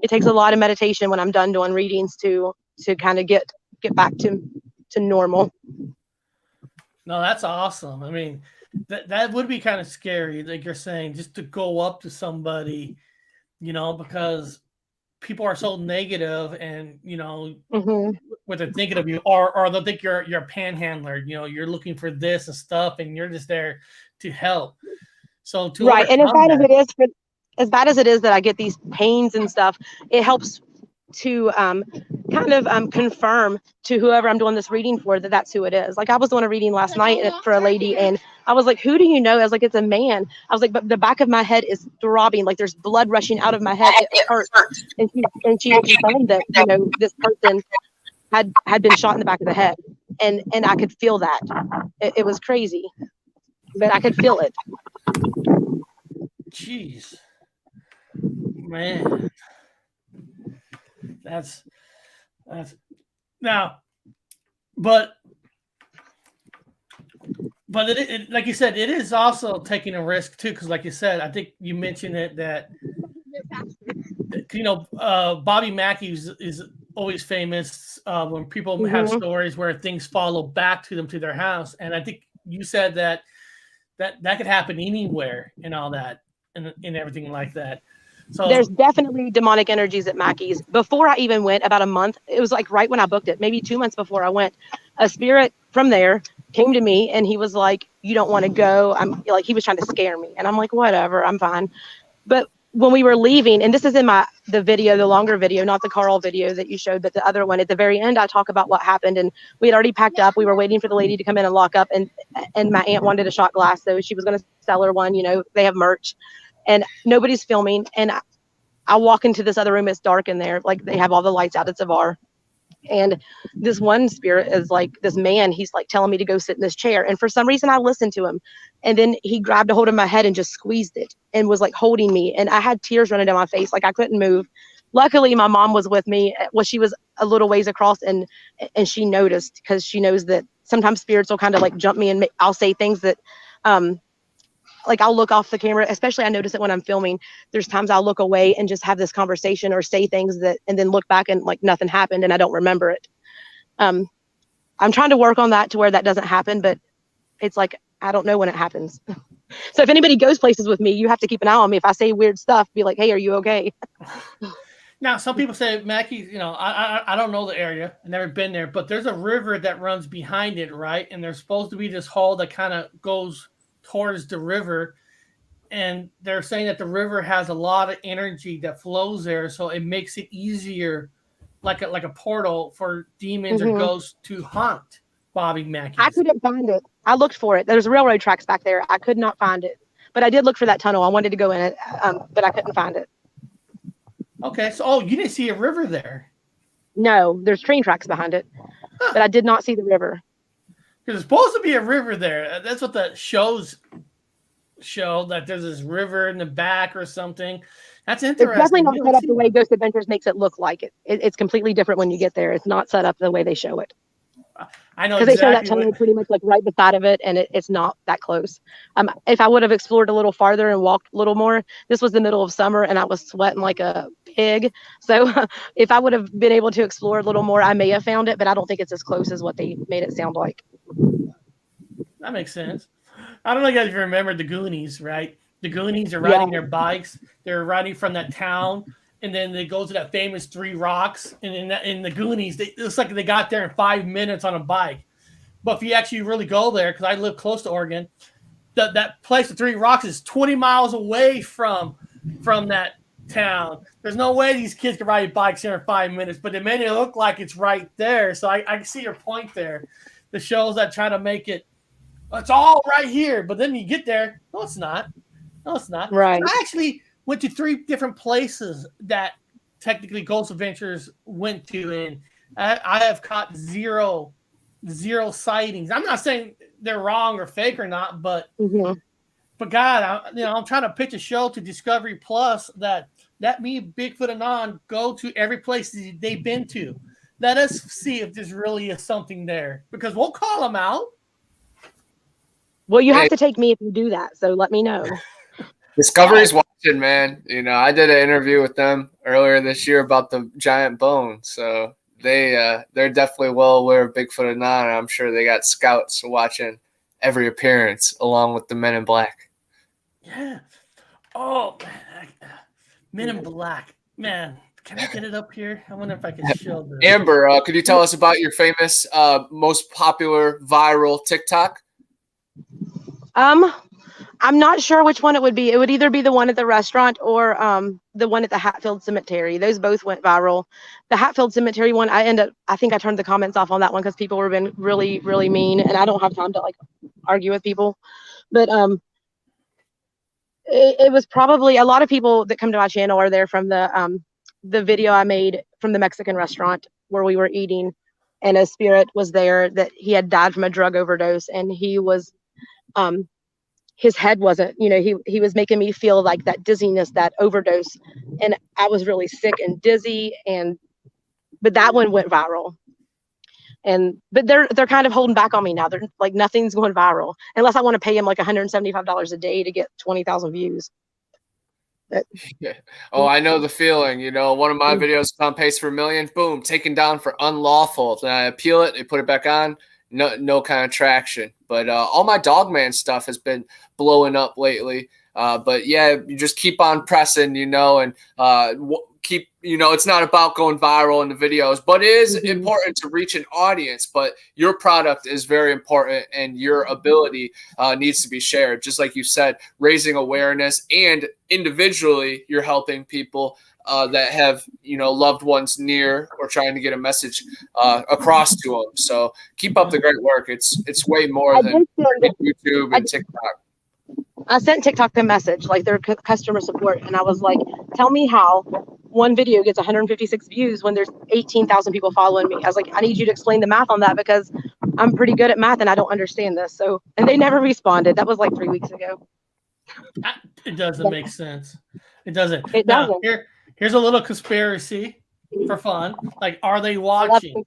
It takes a lot of meditation when I'm done doing readings to kind of get back to normal. No, that's awesome. I mean, that would be kind of scary, like you're saying, just to go up to somebody, because people are so negative and, what they're thinking of you, or they'll think you're a panhandler, you're looking for this and stuff, and you're just there to help. So right. And as bad as it is that I get these pains and stuff, it helps to kind of confirm to whoever I'm doing this reading for that that's who it is. Like I was doing a reading last night for a lady and I was like, who do you know? I was like, it's a man. I was like, but the back of my head is throbbing. Like there's blood rushing out of my head. It hurts. And she confirmed that, this person had been shot in the back of the head. And I could feel that. It was crazy, but I could feel it. Jeez, man. That's now, but it like you said, it is also taking a risk too. Because like you said, I think you mentioned it that Bobby Mackey is always famous when people have stories where things follow back to them to their house, and I think you said that could happen anywhere and all that and everything like that. So there's definitely demonic energies at Mackey's. Before I even went, about a month, it was like right when I booked it, maybe 2 months before I went, a spirit from there came to me and he was like, you don't want to go. I'm like, he was trying to scare me. And I'm like, whatever, I'm fine. But when we were leaving, and this is in the video, the longer video, not the Carl video that you showed, but the other one, at the very end, I talk about what happened. And we had already packed up. We were waiting for the lady to come in and lock up. And my aunt wanted a shot glass. So she was going to sell her one, they have merch. And nobody's filming. And I walk into this other room. It's dark in there. Like they have all the lights out. It's a bar. And this one spirit is like this man. He's like telling me to go sit in this chair. And for some reason I listened to him. And then he grabbed a hold of my head and just squeezed it and was like holding me. And I had tears running down my face. Like I couldn't move. Luckily my mom was with me. Well, she was a little ways across and she noticed, because she knows that sometimes spirits will kind of like jump me and I'll say things that, like I'll look off the camera, especially I notice it when I'm filming. There's times I'll look away and just have this conversation or say things and then look back and like nothing happened and I don't remember it. I'm trying to work on that to where that doesn't happen, but it's like, I don't know when it happens. So if anybody goes places with me, you have to keep an eye on me. If I say weird stuff, be like, hey, are you okay? Now, some people say, Mackie, I don't know the area. I've never been there, but there's a river that runs behind it, right? And there's supposed to be this hall that kind of goes towards the river, and they're saying that the river has a lot of energy that flows there, so it makes it easier, like a portal for demons or ghosts to haunt Bobby Mackey. I couldn't find it. I looked for it. There's railroad tracks back there. I could not find it, but I did look for that tunnel. I wanted to go in it, but I couldn't find it. Okay, so you didn't see a river there. No, there's train tracks behind it, but I did not see the river. There's supposed to be a river there. That's what the shows show, that there's this river in the back or something. That's interesting. It's definitely not set up the way Ghost Adventures makes it look like it. It's completely different when you get there. It's not set up the way they show it. I know because exactly they show that tunnel pretty much like right beside of it, and it's not that close. If I would have explored a little farther and walked a little more, this was the middle of summer and I was sweating like a pig. So if I would have been able to explore a little more, I may have found it, but I don't think it's as close as what they made it sound like. That makes sense. I don't know if you guys remember the Goonies, right? The Goonies are riding their bikes. They're riding from that town, and then they go to that famous 3 Rocks. And in the Goonies, it looks like they got there in 5 minutes on a bike. But if you actually really go there, because I live close to Oregon, that place, the 3 Rocks, is 20 miles away from that town. There's no way these kids can ride bikes here in 5 minutes, but they made it look like it's right there. So I can see your point there. The shows that try to make it, it's all right here, but then you get there, no, it's not. No, it's not. Right. I actually went to 3 different places that technically Ghost Adventures went to, and I have caught zero sightings. I'm not saying they're wrong or fake or not, but but God, I'm trying to pitch a show to Discovery Plus that me, Bigfoot Anon, go to every place they've been to. Let us see if there's really is something there, because we'll call them out. Well, you have to take me if you do that, so let me know. Discovery's watching, man. I did an interview with them earlier this year about the giant bone, so they're definitely well aware of Bigfoot Anon. I'm sure they got scouts watching every appearance along with the Men in Black. Yeah. Oh, man. Men in Black. Man, can I get it up here? I wonder if I can show this. Amber, could you tell us about your famous, most popular viral TikTok? I'm not sure which one it would be. It would either be the one at the restaurant or the one at the Hatfield Cemetery. Those both went viral. The Hatfield Cemetery one, I think I turned the comments off on that one because people were being really, really mean, and I don't have time to like argue with people. But it was probably a lot of people that come to my channel are there from the video I made from the Mexican restaurant where we were eating, and a spirit was there that he had died from a drug overdose, and he was his head wasn't, he was making me feel like that dizziness, that overdose. And I was really sick and dizzy. But that one went viral. But they're kind of holding back on me now. They're like, nothing's going viral unless I want to pay him like $175 a day to get 20,000 views. Yeah. Oh, I know the feeling. One of my videos is on pace for 1 million. Boom, taken down for unlawful. Then I appeal it. They put it back on. No kind of traction. But all my Dogman stuff has been blowing up lately. But yeah, you just keep on pressing, and keep, it's not about going viral in the videos, but it is important to reach an audience. But your product is very important, and your ability needs to be shared. Just like you said, raising awareness, and individually, you're helping people that have, loved ones near, or trying to get a message across to them. So keep up the great work. It's way more than YouTube and TikTok. I sent TikTok a message, like their customer support, and I was like, tell me how one video gets 156 views when there's 18,000 people following me. I was like, I need you to explain the math on that, because I'm pretty good at math and I don't understand this. So, and they never responded. That was like 3 weeks ago. It doesn't make sense. It doesn't. It doesn't. Here's a little conspiracy for fun. Like, are they watching?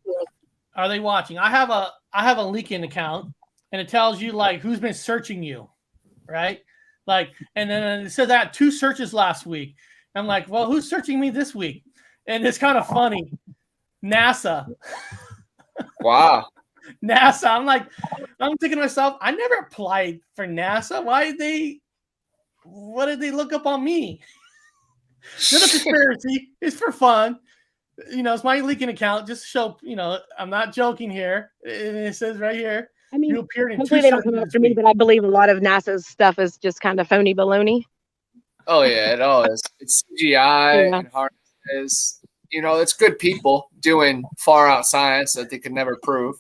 Are they watching? I have a LinkedIn account, and it tells you like who's been searching you, right? Like, and then it says I had 2 searches last week. I'm like, well, who's searching me this week? And it's kind of funny. NASA. Wow. NASA. I'm thinking to myself, I never applied for NASA. What did they look up on me? Another conspiracy. It's for fun. It's my LinkedIn account. Just to show, I'm not joking here. It says right here. I mean, you appeared in hopefully 2 they don't come after me, but I believe a lot of NASA's stuff is just kind of phony baloney. Oh yeah, it all is. It's CGI and harnesses. It's good people doing far out science that they could never prove.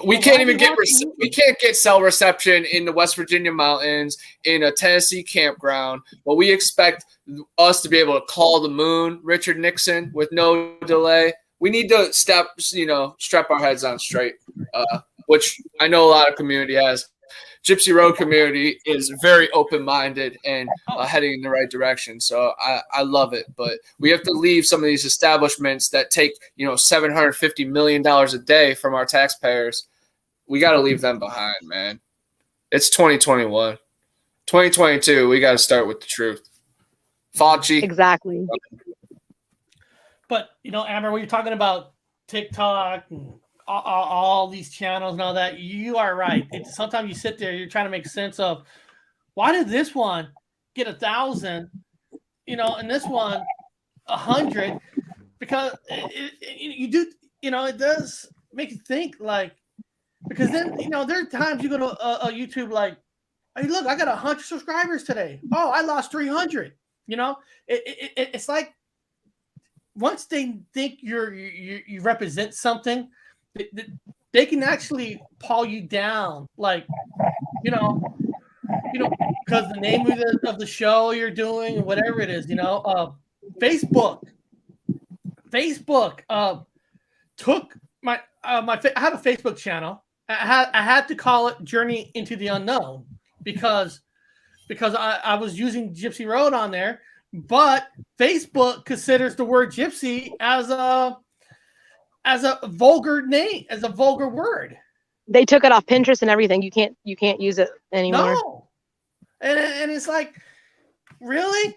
We can't even get cell reception in the West Virginia mountains, in a Tennessee campground, but we expect us to be able to call the moon, Richard Nixon, with no delay. We need to strap our heads on straight, which I know a lot of community has. Gypsy Road community is very open-minded and heading in the right direction. So I love it. But we have to leave some of these establishments that take, $750 million a day from our taxpayers. We got to leave them behind, man. It's 2021. 2022, we got to start with the truth. Fauci. Exactly. But, Amber, when you're talking about TikTok and all these channels and all that, you are right. Sometimes you sit there, you're trying to make sense of why did this one get 1,000, and this one 100? Because it does make you think, like, because then there are times you go to a YouTube like, hey, look, I got 100 subscribers today. Oh, I lost 300. It's like once they think you represent something, they can actually pull you down, like, because the name of the show you're doing, whatever it is, Facebook took my I have a Facebook channel. I had to call it Journey into the Unknown because I was using Gypsy Road on there, but Facebook considers the word gypsy as a vulgar name, as a vulgar word. They took it off Pinterest and everything. You can't use it anymore. No, and it's like, really?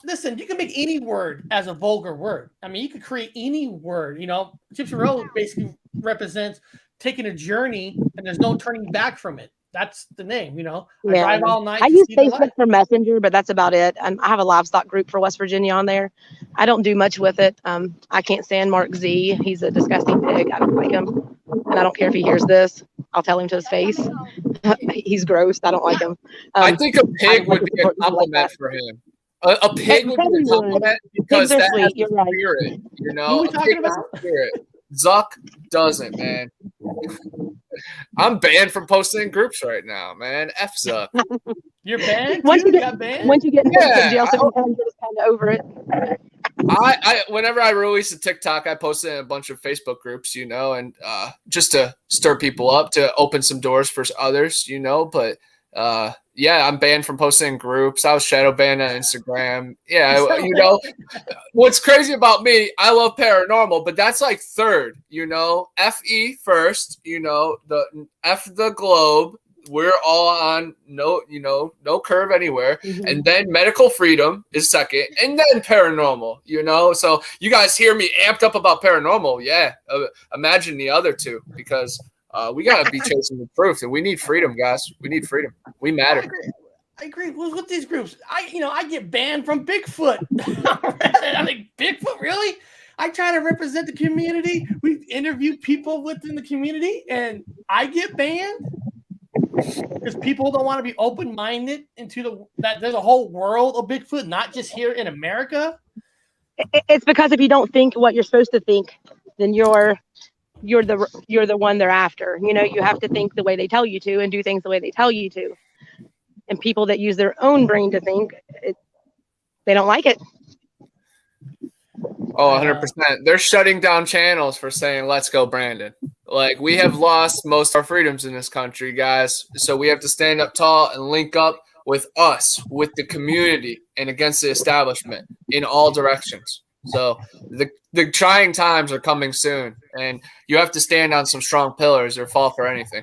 Listen, you can make any word as a vulgar word. I mean, you could create any word. Gypsy Road basically represents taking a journey, and there's no turning back from it. That's the name. I drive all night. I use Facebook for Messenger, but that's about it. I have a livestock group for West Virginia on there. I don't do much with it. I can't stand Mark Z. He's a disgusting pig. I don't like him, and I don't care if he hears this. I'll tell him to his face. He's gross. I don't like him. I think a pig would be a compliment for him. A pig would be a compliment because that's the spirit. Who are we talking about? Spirit. Zuck doesn't, man. I'm banned from posting in groups right now, man. F Zuck. You're banned? Once you get in jail, so you're just kind of over it. I whenever I release a TikTok, I post it in a bunch of Facebook groups, and just to stir people up, to open some doors for others, But yeah, I'm banned from posting in groups. I was shadow banned on Instagram. Yeah, what's crazy about me, I love paranormal, but that's like third, FE first, the F the globe. We're all on no curve anywhere. Mm-hmm. And then medical freedom is second, and then paranormal, So you guys hear me amped up about paranormal. Yeah. Imagine the other two, because we got to be chasing the truth, and we need freedom, guys. We need freedom. We matter. I agree. With these groups, I get banned from Bigfoot. I'm like, Bigfoot, really? I try to represent the community. We interview people within the community, and I get banned because people don't want to be open-minded that there's a whole world of Bigfoot, not just here in America. It's because if you don't think what you're supposed to think, then you're the one they're after. You have to think the way they tell you to and do things the way they tell you to. And people that use their own brain to think, they don't like it. Oh, 100%. They're shutting down channels for saying, let's go, Brandon. Like, we have lost most of our freedoms in this country, guys. So we have to stand up tall and link up with us, with the community, and against the establishment in all directions. So the trying times are coming soon, and you have to stand on some strong pillars or fall for anything.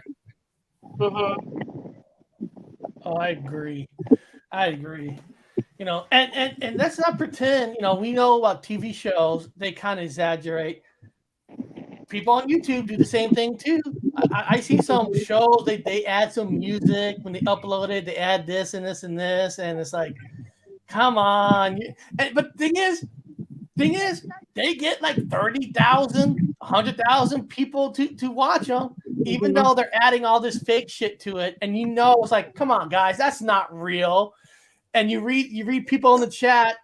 Mm-hmm. Oh, I agree. And let's not pretend, we know about TV shows, they kind of exaggerate. People on YouTube do the same thing too. I see some shows, they add some music when they upload it, they add this and this and this, and it's like, come on. But thing is, they get like 30,000, 100,000 people to watch them, even though they're adding all this fake shit to it. And it's like, come on, guys, that's not real. And you read people in the chat,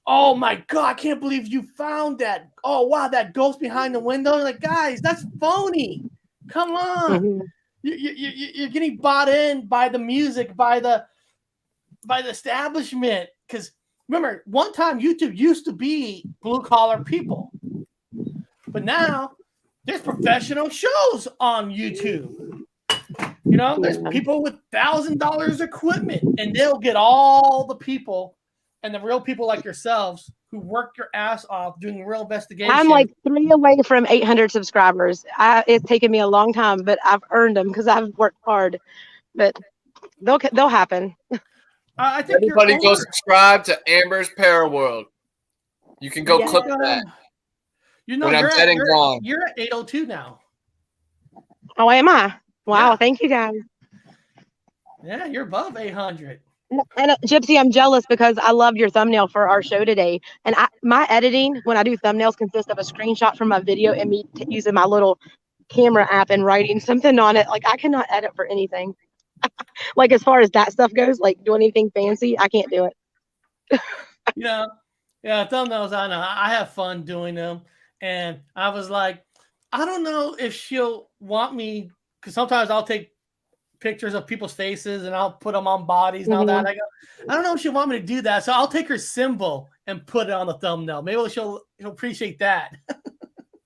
oh my God, I can't believe you found that. Oh wow, that ghost behind the window. Like, guys, that's phony. Come on. Mhm. You're getting bought in by the music, by the establishment. Because remember, one time YouTube used to be blue collar people, but now there's professional shows on YouTube. You know, there's people with $1,000 equipment, and they'll get all the people and the real people like yourselves who work your ass off doing real investigation. I'm like 3 away from 800 subscribers. It's taken me a long time, but I've earned them because I've worked hard. But they'll happen. I think everybody go subscribe to Amber's Paraworld. You can go click that. You know, when I'm dead and gone. You're at 802 now. Oh, am I? Wow, thank you guys. Yeah, you're above 800. And Gypsy, I'm jealous because I loved your thumbnail for our show today. And my editing, when I do thumbnails, consists of a screenshot from my video and me using my little camera app and writing something on it. Like, I cannot edit for anything. Like, as far as that stuff goes, like doing anything fancy, I can't do it. You know, yeah, thumbnails, I know. I have fun doing them. And I was like, I don't know if she'll want me, because sometimes I'll take pictures of people's faces and I'll put them on bodies and all that. I go, I don't know if she'll want me to do that. So I'll take her symbol and put it on the thumbnail. Maybe she'll appreciate that.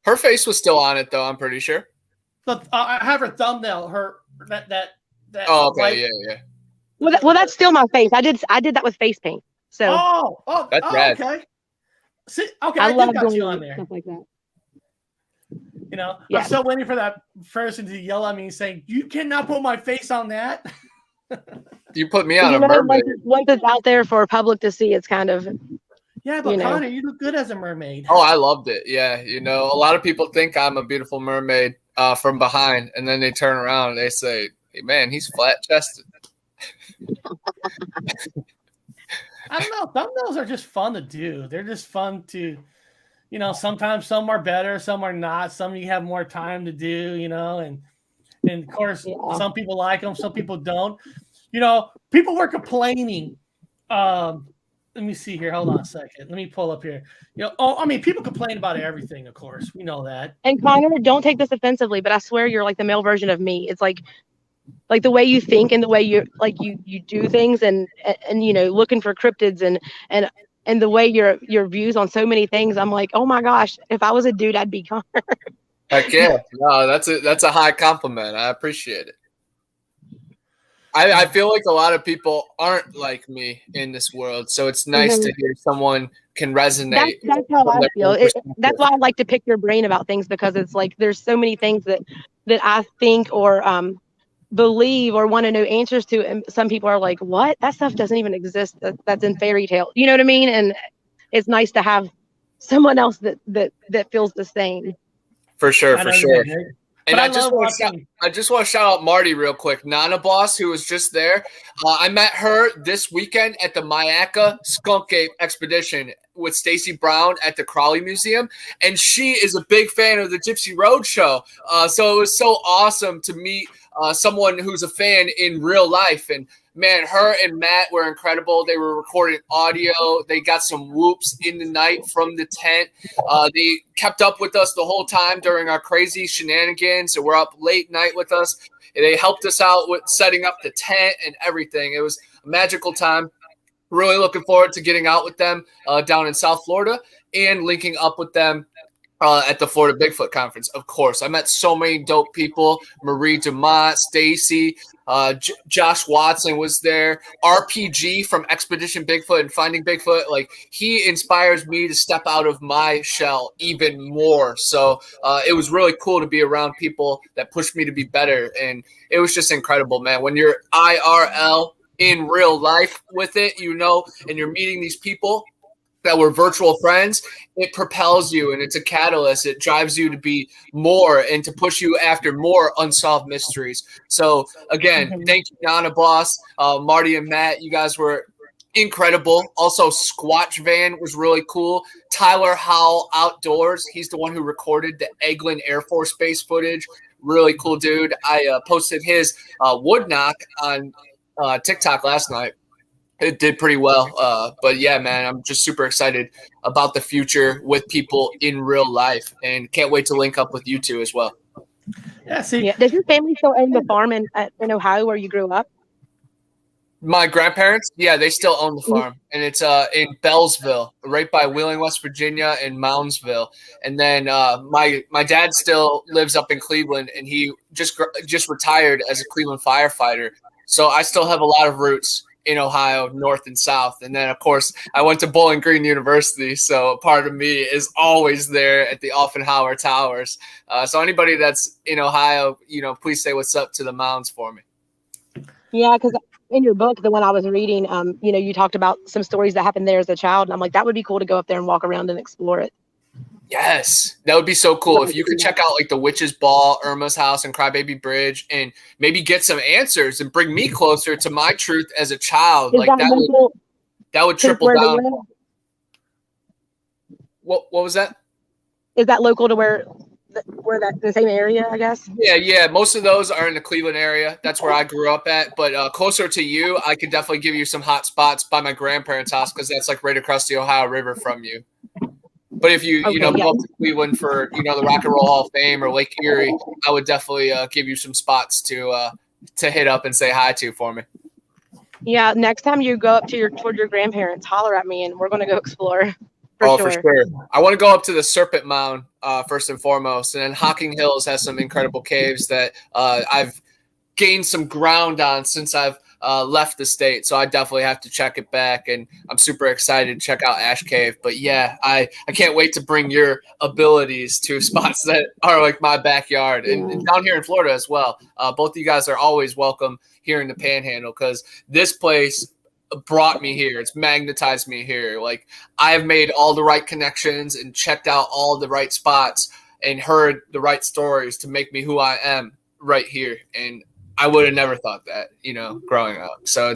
Her face was still on it though, I'm pretty sure. But I have her thumbnail, that oh, okay, yeah. Well, that's still my face. I did that with face paint. So that's rad. Okay. See, okay, I love got you doing on there. stuff like that. You know, I'm still waiting for that person to yell at me saying, "You cannot put my face on that." You put me on a mermaid. Once it's out there for public to see, it's kind of. Yeah, but Connor, you look good as a mermaid. Oh, I loved it. Yeah, you know, a lot of people think I'm a beautiful mermaid from behind, and then they turn around and they say, "Hey, man, he's flat chested." I don't know. Thumbnails are just fun to do. They're just fun to. You know, sometimes some are better, some are not. Some you have more time to do, you know, and of course, some people like them, some people don't. You know, people were complaining. Let me see here. Hold on a second. Let me pull up here. You know, people complain about everything, of course. We know that. And Connor, don't take this offensively, but I swear you're like the male version of me. It's like the way you think and the way you do things and you know, looking for cryptids and the way your views on so many things, I'm like, oh my gosh, if I was a dude, I'd be Connor. Heck yeah. No, that's a high compliment. I appreciate it. I feel like a lot of people aren't like me in this world, so it's nice to hear someone can resonate. That's how I feel. That's why I like to pick your brain about things, because it's like there's so many things that I think or believe or want to know answers to, and some people are like, what? That stuff doesn't even exist. That's in fairy tale. You know what I mean? And it's nice to have someone else that feels the same. For sure. And I just want to shout out Marty real quick. Nana Boss, who was just there. I met her this weekend at the Mayaka Skunk Ape expedition with Stacy Brown at the Crawley Museum, and she is a big fan of the Gypsy Road Show. So it was so awesome to meet someone who's a fan in real life. And man, her and Matt were incredible. They were recording audio. They got some whoops in the night from the tent. They kept up with us the whole time during our crazy shenanigans. So we're up late night with us. They helped us out with setting up the tent and everything. It was a magical time. Really looking forward to getting out with them down in South Florida and linking up with them at the Florida Bigfoot Conference, of course. I met so many dope people. Marie Dumont, Stacy, Josh Watson was there. RPG from Expedition Bigfoot and Finding Bigfoot. Like, he inspires me to step out of my shell even more. So it was really cool to be around people that pushed me to be better. And it was just incredible, man. When you're IRL in real life with it, you know, and you're meeting these people that were virtual friends, it propels you and it's a catalyst. It drives you to be more and to push you after more unsolved mysteries. So again, thank you, Nana Boss, Marty and Matt. You guys were incredible. Also, Squatch Van was really cool. Tyler Howell Outdoors. He's the one who recorded the Eglin Air Force Base footage. Really cool dude. I posted his wood knock on TikTok last night. It did pretty well. But yeah, man, I'm just super excited about the future with people in real life and can't wait to link up with you two as well. Yeah, see, Yeah. Does your family still own the farm in Ohio where you grew up? My grandparents, yeah, they still own the farm, and it's in Bellsville, right by Wheeling, West Virginia, and Moundsville. And then my dad still lives up in Cleveland, and he just retired as a Cleveland firefighter. So I still have a lot of roots in Ohio, north and south. And then, of course, I went to Bowling Green University, so part of me is always there at the Offenhauer Towers. So anybody that's in Ohio, please say what's up to the Mounds for me. Yeah, because in your book, the one I was reading, you talked about some stories that happened there as a child, and I'm like, that would be cool to go up there and walk around and explore it. Yes, that would be so cool. If you could check out like the Witch's Ball, Irma's House, and Crybaby Bridge, and maybe get some answers and bring me closer to my truth as a child, like that would triple down. What was that? Is that local to where that the same area, I guess? Yeah. Most of those are in the Cleveland area. That's where I grew up at. But closer to you, I could definitely give you some hot spots by my grandparents' house because that's like right across the Ohio River from you. But if you go up to Cleveland for the Rock and Roll Hall of Fame or Lake Erie, I would definitely give you some spots to hit up and say hi to for me. Yeah, next time you go up toward your grandparents, holler at me and we're gonna go explore. For sure. I want to go up to the Serpent Mound first and foremost, and then Hocking Hills has some incredible caves that I've gained some ground on since I've left the state, so I definitely have to check it back, and I'm super excited to check out Ash Cave. But yeah, I can't wait to bring your abilities to spots that are like my backyard and down here in Florida as well. Both of you guys are always welcome here in the Panhandle because this place brought me here. It's magnetized me here. Like I have made all the right connections and checked out all the right spots and heard the right stories to make me who I am right here. And I would have never thought that, growing up. So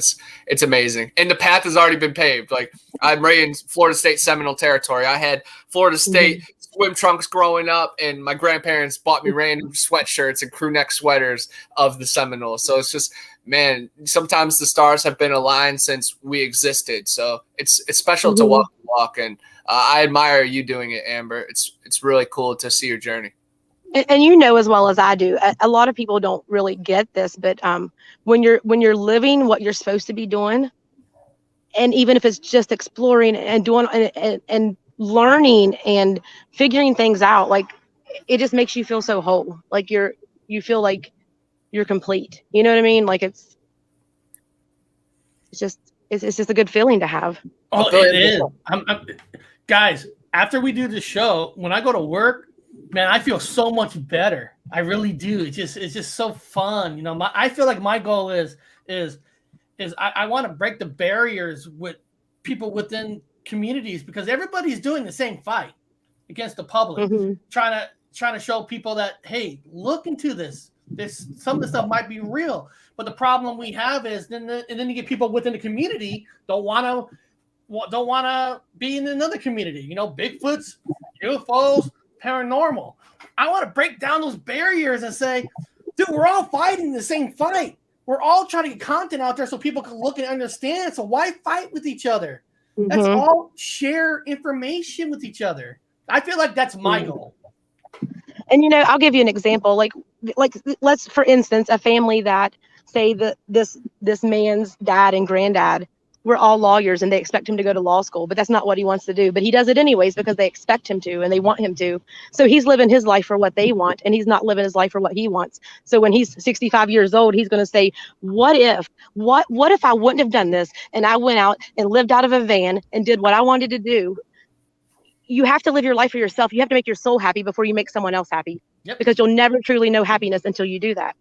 it's amazing. And the path has already been paved. Like I'm right in Florida State Seminole territory. I had Florida State swim trunks growing up, and my grandparents bought me random sweatshirts and crew neck sweaters of the Seminoles. So it's just, man, sometimes the stars have been aligned since we existed. So it's special to walk. And I admire you doing it, Amber. It's really cool to see your journey. And as well as I do, a lot of people don't really get this, but when you're living what you're supposed to be doing, and even if it's just exploring and doing and learning and figuring things out, like it just makes you feel so whole. Like you feel like you're complete. You know what I mean? Like it's just a good feeling to have. Oh, it is. Guys, after we do the show, when I go to work, man, I feel so much better. I really do. It's just so fun. I feel like my goal is I want to break the barriers with people within communities because everybody's doing the same fight against the public, trying to show people that, hey, look into this. Some of the stuff might be real, but the problem we have is then you get people within the community don't want to be in another community. Bigfoots, UFOs, paranormal. I want to break down those barriers and say, dude, we're all fighting the same fight. We're all trying to get content out there so people can look and understand. So why fight with each other? Let's all share information with each other. I feel like that's my goal. And I'll give you an example. Like let's, for instance, a family that say that this man's dad and granddad were all lawyers and they expect him to go to law school, but that's not what he wants to do. But he does it anyways because they expect him to and they want him to. So he's living his life for what they want and he's not living his life for what he wants. So when he's 65 years old, he's going to say, what if I wouldn't have done this and I went out and lived out of a van and did what I wanted to do? You have to live your life for yourself. You have to make your soul happy before you make someone else happy. Yep. Because you'll never truly know happiness until you do that.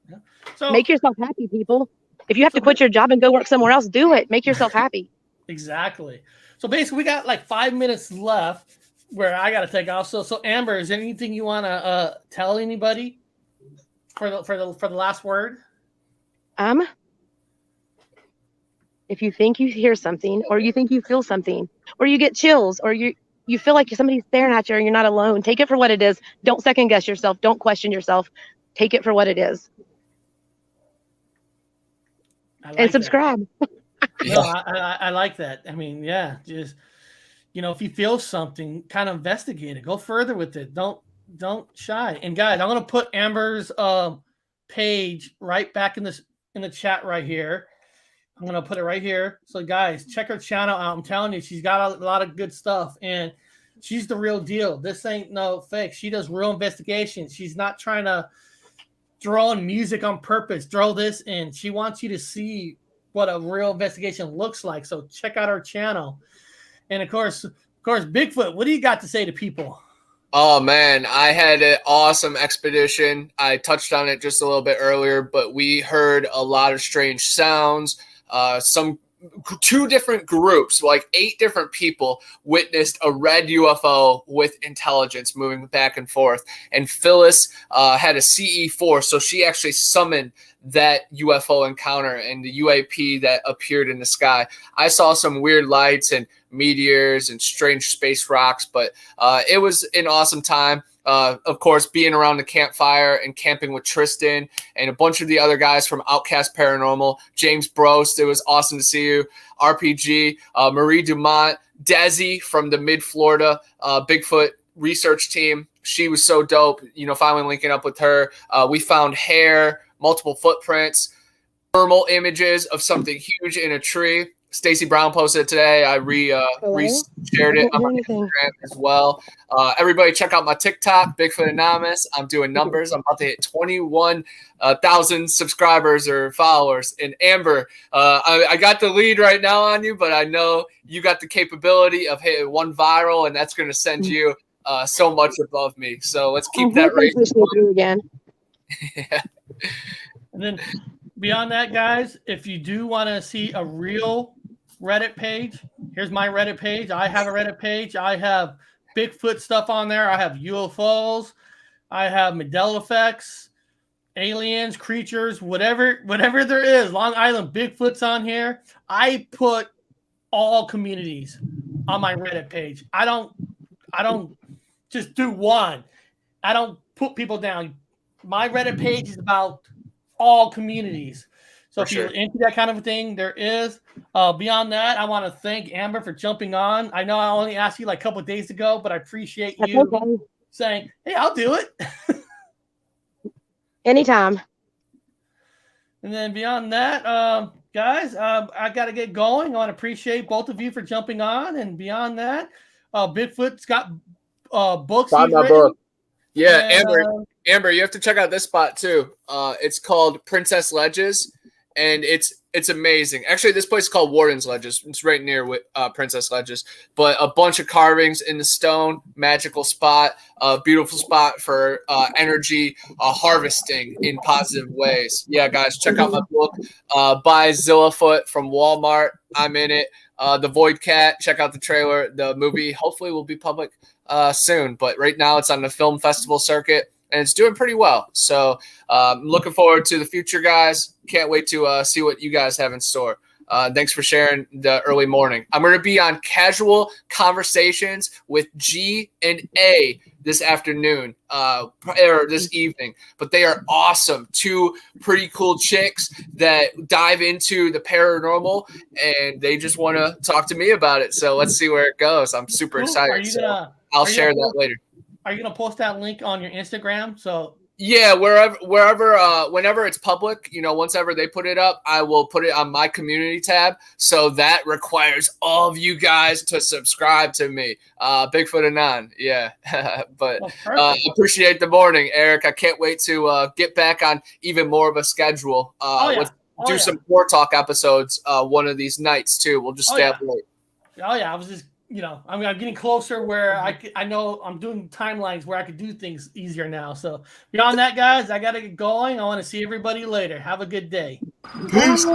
Yeah. So make yourself happy, people. If you have to quit your job and go work somewhere else, do it. Make yourself happy. Exactly. So basically, we got like 5 minutes left where I got to take off. So Amber, is there anything you want to tell anybody for the last word? If you think you hear something, or you think you feel something, or you get chills, or you feel like somebody's staring at you, and you're not alone, take it for what it is. Don't second guess yourself. Don't question yourself. Take it for what it is. And subscribe. No, I like that. I mean, yeah, just if you feel something, kind of investigate it. Go further with it. Don't Don't shy. And guys, I'm gonna put Amber's page right back in the chat right here. I'm gonna put it right here. So guys, check her channel out. I'm telling you, she's got a lot of good stuff, and she's the real deal. This ain't no fake. She does real investigations. She's not trying to throw in music on purpose. Throw this in. She wants you to see what a real investigation looks like. So check out her channel. And of course, Bigfoot, what do you got to say to people? Oh man, I had an awesome expedition. I touched on it just a little bit earlier, but we heard a lot of strange sounds. Two different groups, like 8 different people, witnessed a red UFO with intelligence moving back and forth. And Phyllis had a CE4, so she actually summoned that UFO encounter and the UAP that appeared in the sky. I saw some weird lights and meteors and strange space rocks, but it was an awesome time. Of course, being around the campfire and camping with Tristan and a bunch of the other guys from Outcast Paranormal, James Brost, it was awesome to see you, RPG, Marie Dumont, Desi from the Mid-Florida Bigfoot research team. She was so dope, finally linking up with her. We found hair, multiple footprints, thermal images of something huge in a tree. Stacey Brown posted it today. I re-shared it on my Instagram as well. Everybody check out my TikTok, Bigfoot Anonymous. I'm doing numbers. I'm about to hit 21,000 subscribers or followers. And Amber, I got the lead right now on you, but I know you got the capability of hitting 1 viral, and that's going to send you so much above me. So let's keep that race going. Again. Yeah. And then beyond that, guys, if you do want to see a real Reddit page, here's my Reddit page. I have a Reddit page. I have Bigfoot stuff on there. I have UFOs. I have Mandela effects, aliens, creatures, whatever there is. Long Island Bigfoot's on here. I put all communities on my Reddit page. I don't just do one. I don't put people down. My Reddit page is about all communities. So if you're into that kind of a thing, there is. Beyond that, I want to thank Amber for jumping on. I know I only asked you like a couple of days ago, but I appreciate you saying, hey, I'll do it. Anytime. And then beyond that, guys, I got to get going. I want to appreciate both of you for jumping on. And beyond that, Bigfoot's got books. Find my book. Yeah, and, Amber, you have to check out this spot too. It's called Princess Ledges, and it's amazing. Actually, this place is called Warden's Ledges. It's right near Princess Ledges, but a bunch of carvings in the stone, magical spot, a beautiful spot for energy harvesting in positive ways. Yeah, guys, check out my book. Buy Zillafoot from Walmart. I'm in it. The Void Cat. Check out the trailer. The movie hopefully will be public soon, but right now it's on the film festival circuit. And it's doing pretty well. So looking forward to the future, guys. Can't wait to see what you guys have in store. Thanks for sharing the early morning. I'm going to be on Casual Conversations with G and A this afternoon or this evening. But they are awesome. 2 pretty cool chicks that dive into the paranormal, and they just want to talk to me about it. So let's see where it goes. I'm super excited. I'll share that later. Are you gonna post that link on your Instagram? So yeah, wherever, whenever it's public, once ever they put it up, I will put it on my community tab. So that requires all of you guys to subscribe to me, Bigfoot Anon. Yeah, but appreciate the morning, Eric. I can't wait to get back on even more of a schedule. Let's do some War Talk episodes one of these nights too. We'll just stay up late. Oh yeah, I was just. I'm getting closer where I know I'm doing timelines where I could do things easier now. So beyond that, guys, I got to get going. I want to see everybody later. Have a good day. Peace.